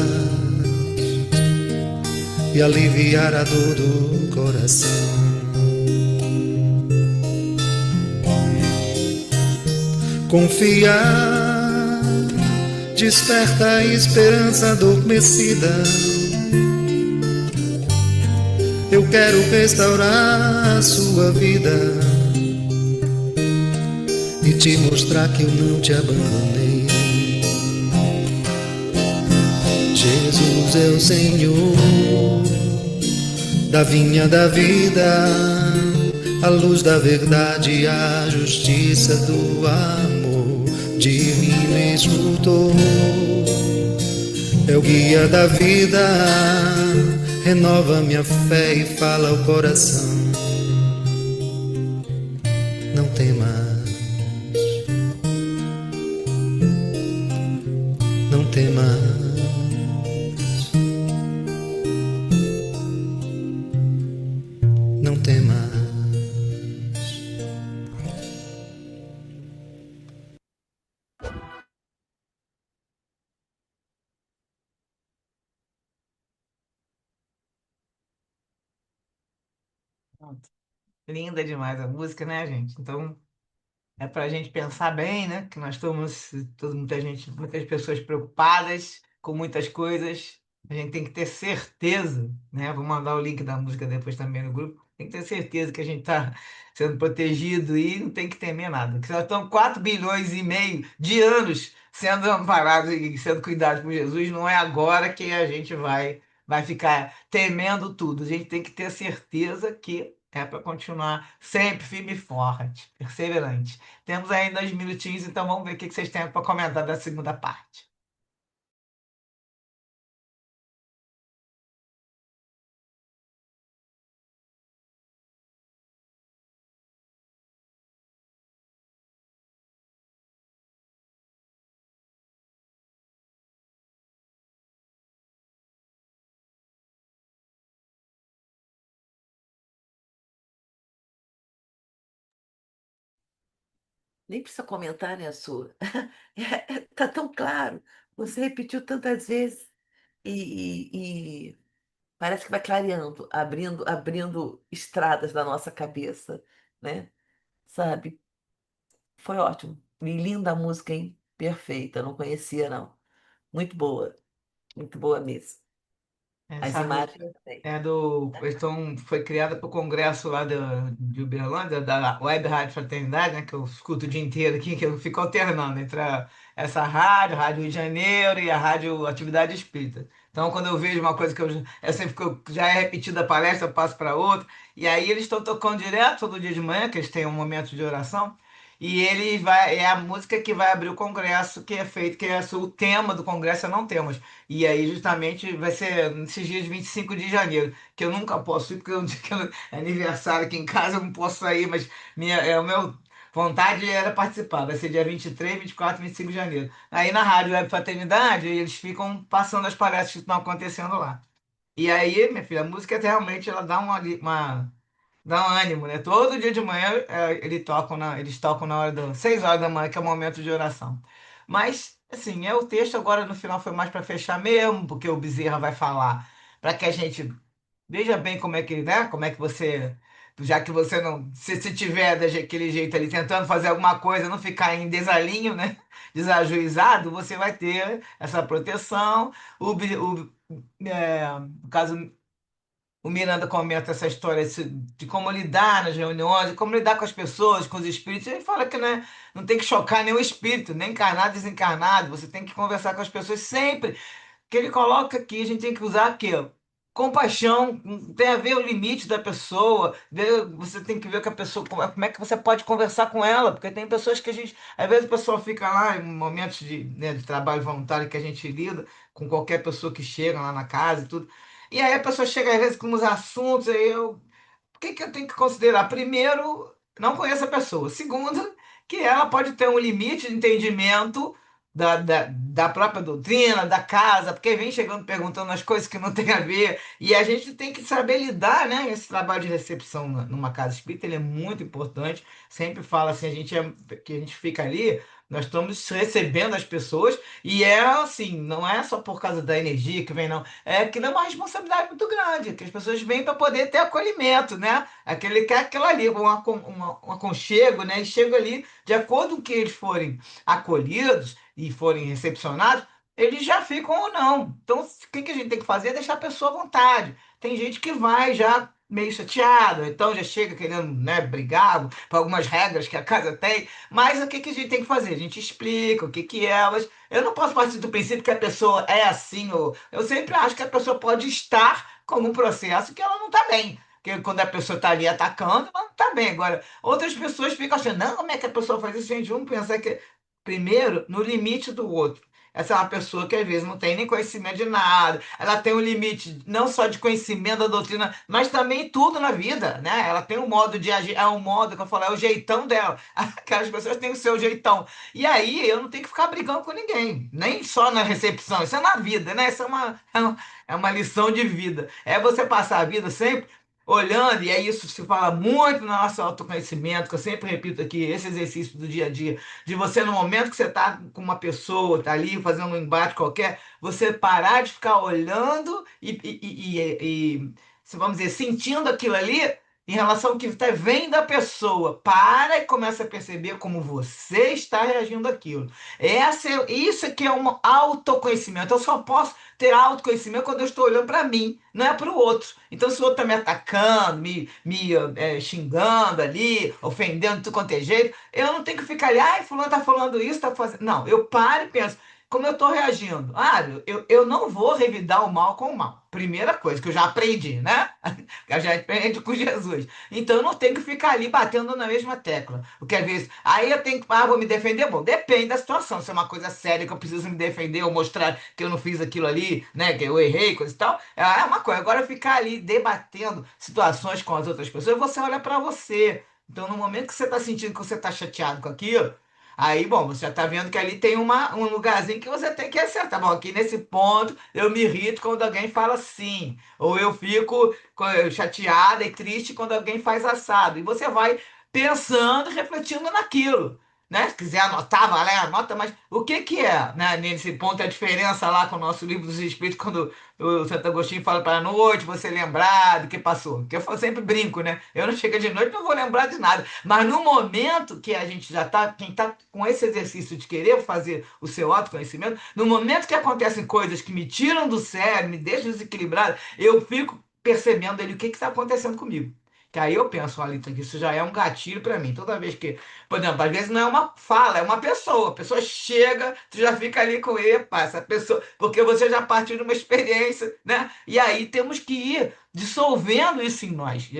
e aliviar a dor do coração. Confia, desperta a esperança adormecida. Eu quero restaurar a sua vida e te mostrar que eu não te abandonei. Jesus é o Senhor da vinha da vida, a luz da verdade, a justiça do amor. De mim me escutou, é o guia da vida, renova minha fé e fala ao coração. Não temas, não temas, não temas. Pronto. Linda demais a música, né, gente? Então, é para a gente pensar bem, né? Que nós estamos, muita gente, muitas pessoas preocupadas com muitas coisas. A gente tem que ter certeza, né? Vou mandar o link da música depois também no grupo. Tem que ter certeza que a gente está sendo protegido e não tem que temer nada. Que já estão 4,5 bilhões de anos sendo amparados e sendo cuidados por Jesus. Não é agora que a gente vai ficar temendo tudo. A gente tem que ter certeza que é para continuar sempre firme e forte, perseverante. Temos ainda 2 minutinhos, então vamos ver o que vocês têm para comentar da segunda parte. Nem precisa comentar, né, Su? Tá tão claro. Você repetiu tantas vezes e parece que vai clareando, abrindo estradas na nossa cabeça, né? Sabe? Foi ótimo. E linda a música, hein? Perfeita. Não conhecia, não. Muito boa mesmo. As Essa música imagens também. é do. Então, foi criada para o congresso lá de Uberlândia, da Web Rádio Fraternidade, né, que eu escuto o dia inteiro aqui, que eu fico alternando entre essa rádio, Rádio Rio de Janeiro e a Rádio Atividade Espírita. Então, quando eu vejo uma coisa que eu sempre que já é repetida a palestra, eu passo para outra. E aí eles estão tocando direto todo dia de manhã, que eles têm um momento de oração. E ele vai, é a música que vai abrir o congresso, que é feito, que é o tema do congresso é Não Temos. E aí, justamente, vai ser nesses dias de 25 de janeiro, que eu nunca posso ir, porque é aniversário aqui em casa, eu não posso sair, mas o meu vontade era participar. Vai ser dia 23, 24, 25 de janeiro. Aí na Rádio Web Fraternidade, eles ficam passando as palestras que estão acontecendo lá. E aí, minha filha, a música realmente ela dá dá um ânimo, né? Todo dia de manhã eles tocam na hora 6 horas da manhã, que é o momento de oração. Mas, assim, o texto agora no final foi mais para fechar mesmo, porque o Bezerra vai falar para que a gente veja bem como é que, né? Como é que você já que você não, se tiver daquele jeito ali tentando fazer alguma coisa, não ficar em desalinho, né? Desajuizado, você vai ter essa proteção. No caso, o Miranda comenta essa história de como lidar nas reuniões, de como lidar com as pessoas, com os espíritos. Ele fala que né, não tem que chocar nenhum espírito, nem encarnado, desencarnado. Você tem que conversar com as pessoas sempre que ele coloca aqui, a gente tem que usar aqui, ó, compaixão, tem a ver o limite da pessoa, você tem que ver que a pessoa, como é que você pode conversar com ela, porque tem pessoas que a gente, às vezes a pessoa fica lá em momentos né, de trabalho voluntário que a gente lida com qualquer pessoa que chega lá na casa e tudo, e aí a pessoa chega às vezes com uns assuntos, aí eu o que que eu tenho que considerar? Primeiro, não conheço a pessoa. Segundo, que ela pode ter um limite de entendimento da própria doutrina, da casa, porque vem chegando perguntando as coisas que não tem a ver. E a gente tem que saber lidar, né? Esse trabalho de recepção numa casa espírita, ele é muito importante. Sempre fala assim, que a gente fica ali, nós estamos recebendo as pessoas, e é assim, não é só por causa da energia que vem, não. É que é uma responsabilidade muito grande, que as pessoas vêm para poder ter acolhimento, né? Aquele quer aquilo ali, um aconchego, né? E chega ali, de acordo com que eles forem acolhidos e forem recepcionados, eles já ficam ou não. Então, o que que a gente tem que fazer é deixar a pessoa à vontade. Tem gente que vai já meio chateado, então já chega querendo, né, brigar por algumas regras que a casa tem, mas o que que a gente tem que fazer? A gente explica o que que elas eu não posso partir do princípio que a pessoa é assim, ou eu sempre acho que a pessoa pode estar como um processo que ela não está bem. Porque quando a pessoa está ali atacando, ela não está bem. Agora, outras pessoas ficam achando, não, como é que a pessoa faz isso? Gente, vamos pensar que, primeiro, no limite do outro. Essa é uma pessoa que às vezes não tem nem conhecimento de nada. Ela tem um limite não só de conhecimento da doutrina, mas também tudo na vida, né? Ela tem um modo de agir, é um modo que eu falo, é o jeitão dela. Aquelas pessoas têm o seu jeitão. E aí eu não tenho que ficar brigando com ninguém, nem só na recepção, isso é na vida, né? Isso é uma lição de vida. É você passar a vida sempre olhando, e é isso que se fala muito no nosso autoconhecimento, que eu sempre repito aqui, esse exercício do dia a dia, de você no momento que você está com uma pessoa, está ali fazendo um embate qualquer, você parar de ficar olhando vamos dizer, sentindo aquilo ali em relação ao que vem da pessoa. Para e começa a perceber como você está reagindo àquilo. Isso aqui é um autoconhecimento. Eu só posso ter autoconhecimento quando eu estou olhando para mim, não é para o outro. Então, se o outro está me atacando, me xingando ali, ofendendo de tudo quanto é jeito, eu não tenho que ficar ali, ai, fulano está falando isso, está fazendo. Não, eu paro e penso. Como eu estou reagindo? Eu não vou revidar o mal com o mal. Primeira coisa que eu já aprendi, né? Que eu já aprendi com Jesus. Então eu não tenho que ficar ali batendo na mesma tecla. Porque às vezes, aí eu tenho que, vou me defender? Bom, depende da situação. Se é uma coisa séria que eu preciso me defender ou mostrar que eu não fiz aquilo ali, né? Que eu errei, coisa e tal, é uma coisa. Agora ficar ali debatendo situações com as outras pessoas, você olha para você. Então, no momento que você está sentindo que você está chateado com aquilo, aí, bom, você já está vendo que ali tem um lugarzinho que você tem que acertar. Bom, aqui nesse ponto eu me irrito quando alguém fala sim, ou eu fico chateada e triste quando alguém faz assado. E você vai pensando e refletindo naquilo. Né? Se quiser anotar, vai lá, e anota, mas o que que é, né, nesse ponto, a diferença lá com o nosso livro dos Espíritos, quando o Santo Agostinho fala para a noite, você lembrar do que passou. Que eu sempre brinco, né? Eu não chego de noite, não vou lembrar de nada. Mas no momento que a gente já está, quem está com esse exercício de querer fazer o seu autoconhecimento, no momento que acontecem coisas que me tiram do sério, me deixam desequilibrado, eu fico percebendo ali o que está acontecendo comigo. Que aí eu penso, olha, então, isso já é um gatilho para mim. Toda vez que, por exemplo, às vezes não é uma fala, é uma pessoa. A pessoa chega, tu já fica ali com, epa, essa pessoa, porque você já partiu de uma experiência, né? E aí temos que ir dissolvendo isso em nós.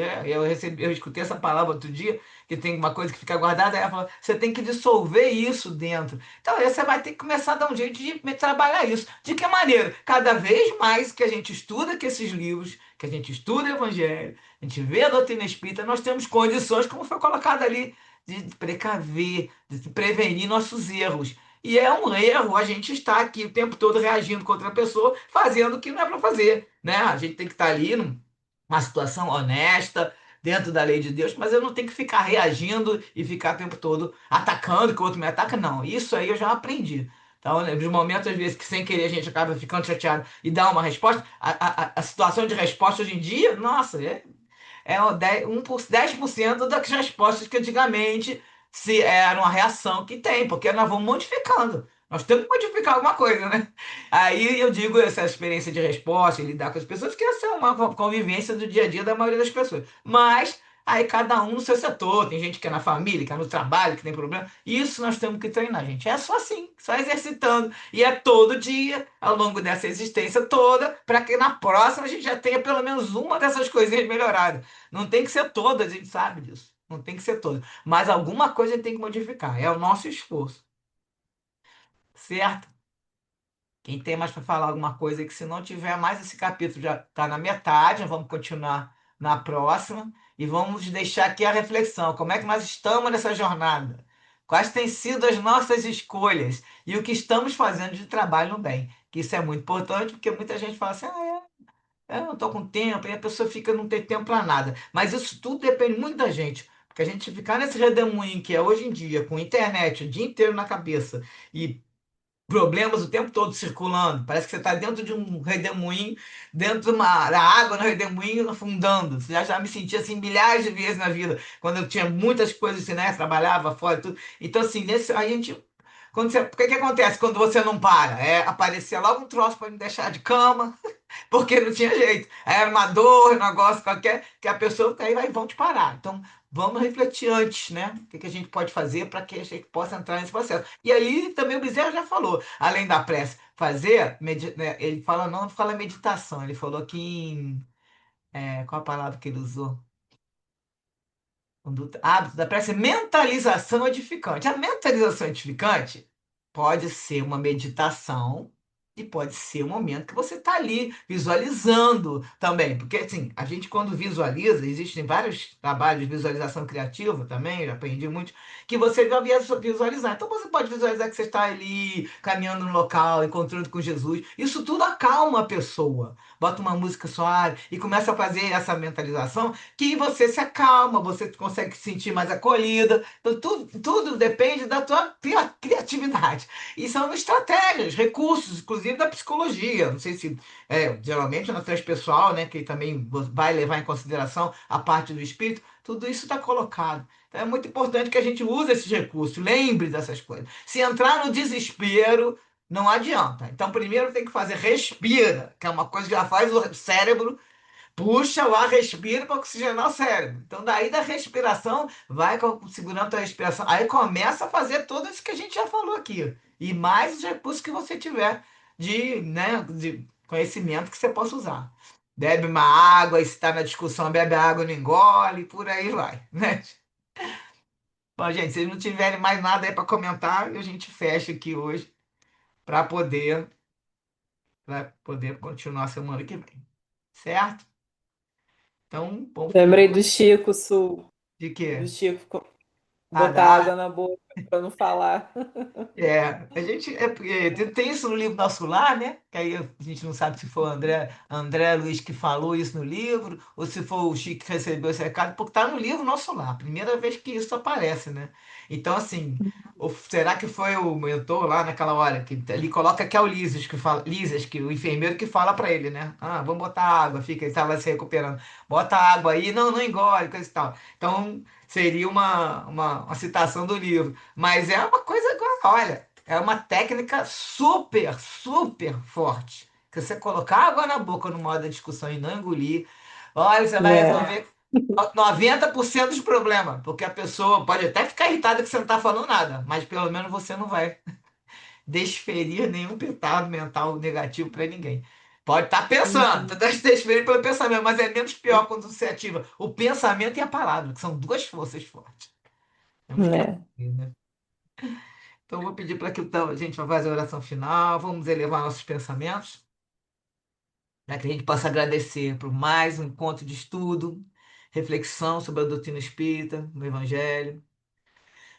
Eu escutei essa palavra outro dia, que tem uma coisa que fica guardada, aí ela fala, você tem que dissolver isso dentro. Então aí você vai ter que começar a dar um jeito de trabalhar isso. De que maneira? Cada vez mais que a gente estuda que esses livros, que a gente estuda o Evangelho, a gente vê a doutrina espírita, nós temos condições, como foi colocado ali, de precaver, de prevenir nossos erros. E é um erro a gente estar aqui o tempo todo reagindo contra a pessoa, fazendo o que não é para fazer, né? A gente tem que estar ali numa situação honesta, dentro da lei de Deus, mas eu não tenho que ficar reagindo e ficar o tempo todo atacando, que o outro me ataca, não. Isso aí eu já aprendi. Então, nos momentos, às vezes, que sem querer a gente acaba ficando chateado e dá uma resposta, a situação de resposta hoje em dia, nossa, é o 10% das respostas que antigamente se era uma reação que tem, porque nós vamos modificando. Nós temos que modificar alguma coisa, né? Aí eu digo essa experiência de resposta, e lidar com as pessoas, que essa é uma convivência do dia a dia da maioria das pessoas. Mas aí cada um no seu setor, tem gente que é na família, que é no trabalho, que tem problema. Isso nós temos que treinar, gente. É só assim, só exercitando. E é todo dia, ao longo dessa existência toda, para que na próxima a gente já tenha pelo menos uma dessas coisinhas melhoradas. Não tem que ser todas, a gente sabe disso. Não tem que ser todas. Mas alguma coisa a gente tem que modificar. É o nosso esforço. Certo? Quem tem mais para falar alguma coisa, que se não tiver mais, esse capítulo já está na metade, nós vamos continuar na próxima e vamos deixar aqui a reflexão. Como é que nós estamos nessa jornada? Quais têm sido as nossas escolhas e o que estamos fazendo de trabalho no bem? Que isso é muito importante, porque muita gente fala assim, eu não estou com tempo, e a pessoa fica, não tem tempo para nada. Mas isso tudo depende muito da gente. Porque a gente ficar nesse redemoinho que é hoje em dia, com internet o dia inteiro na cabeça, e problemas o tempo todo circulando. Parece que você está dentro de um redemoinho, dentro da água no redemoinho afundando. Já me senti assim milhares de vezes na vida, quando eu tinha muitas coisas assim, né? Trabalhava fora e tudo. Então, assim, a gente. O que que acontece quando você não para? É aparecer logo um troço para me deixar de cama, porque não tinha jeito. Era uma dor, um negócio qualquer, que a pessoa aí vai, vão te parar. Então, vamos refletir antes, né? O que que a gente pode fazer para que a gente possa entrar nesse processo. E aí também o Bezerra já falou, além da prece, fazer, né, ele fala, não fala meditação, ele falou que qual a palavra que ele usou? Conduta, hábito da prece, mentalização edificante. A mentalização edificante pode ser uma meditação e pode ser um momento que você está ali visualizando também. Porque, assim, a gente quando visualiza, existem vários trabalhos de visualização criativa também, eu já aprendi muito, que você já visualizar. Então, você pode visualizar que você está ali caminhando no local, encontrando com Jesus. Isso tudo acalma a pessoa. Bota uma música suave e começa a fazer essa mentalização que você se acalma, você consegue se sentir mais acolhida. Então, tudo depende da tua criatividade. E são estratégias, recursos, inclusive da psicologia. Não sei se, geralmente, na transpessoal, né, que também vai levar em consideração a parte do espírito, tudo isso está colocado. Então, é muito importante que a gente use esses recursos, lembre dessas coisas. Se entrar no desespero, não adianta. Então, primeiro tem que fazer respira, que é uma coisa que já faz o cérebro. Puxa o ar, respira para oxigenar o cérebro. Então, daí da respiração, vai segurando a tua respiração. Aí começa a fazer tudo isso que a gente já falou aqui. E mais os recursos que você tiver de conhecimento que você possa usar. Bebe uma água, e se está na discussão, bebe água, não engole, por aí vai, né? Bom, gente, se vocês não tiverem mais nada aí para comentar, a gente fecha aqui hoje para poder continuar semana que vem. Certo? Então, vamos Lembrei do Chico, de do quê? Chico Ah, botar dá. água na boca para não falar. A gente porque tem isso no livro Nosso Lar, né? Que aí a gente não sabe se foi o André Luiz que falou isso no livro, ou se foi o Chico que recebeu esse recado, porque está no livro Nosso Lar, primeira vez que isso aparece, né? Então, assim, será que foi o mentor lá naquela hora, que ele coloca que é o Lísias, que o enfermeiro que fala para ele, né? Ah, vamos botar água, fica, ele estava se recuperando. Bota água aí, não, não engole, coisa e tal. Então, seria uma citação do livro. Mas é uma coisa, olha, é uma técnica super, super forte. Que você colocar água na boca no modo da discussão e não engolir, olha, você vai É. resolver 90% dos problemas. Porque a pessoa pode até ficar irritada que você não está falando nada, mas pelo menos você não vai desferir nenhum pecado mental negativo para ninguém. Pode estar pensando, está desferindo pelo pensamento, mas é menos pior quando você ativa o pensamento e a palavra, que são duas forças fortes. Temos que É. aprender, né? Então, eu vou pedir para que então, a gente vá fazer a oração final, vamos elevar nossos pensamentos, para que a gente possa agradecer por mais um encontro de estudo, reflexão sobre a doutrina espírita, no Evangelho.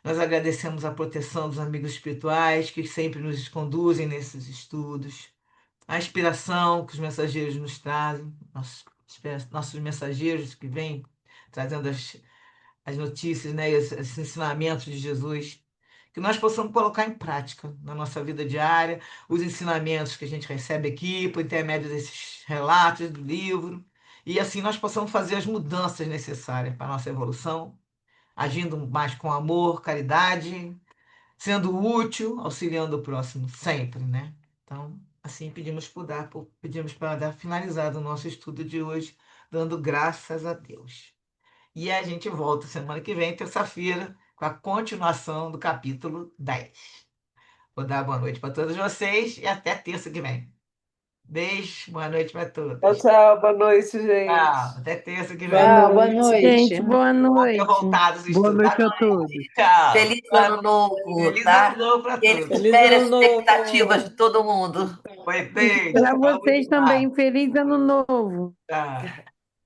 Nós agradecemos a proteção dos amigos espirituais que sempre nos conduzem nesses estudos, a inspiração que os mensageiros nos trazem, nossos mensageiros que vêm trazendo as notícias, né, e esses ensinamentos de Jesus, que nós possamos colocar em prática na nossa vida diária, os ensinamentos que a gente recebe aqui, por intermédio desses relatos do livro, e assim nós possamos fazer as mudanças necessárias para a nossa evolução, agindo mais com amor, caridade, sendo útil, auxiliando o próximo sempre, né? Então, assim pedimos para dar finalizado o nosso estudo de hoje, dando graças a Deus. E a gente volta semana que vem, terça-feira, com a continuação do capítulo 10. Vou dar boa noite para todos vocês e até terça que vem. Beijo, boa noite para Tchau, todas. tchau, boa noite, gente. Tchau, até terça que Boa vem. Tchau, boa noite. noite. Gente, boa Bom ter noite. voltado a Boa estudar. noite a todos. Tchau. Feliz ano novo, Feliz ano tá? novo para Que ele todos. Feliz supere as ano expectativas novo. de todo mundo. Foi beijo. Para Saúde vocês e paz. também, feliz ano novo. Tchau.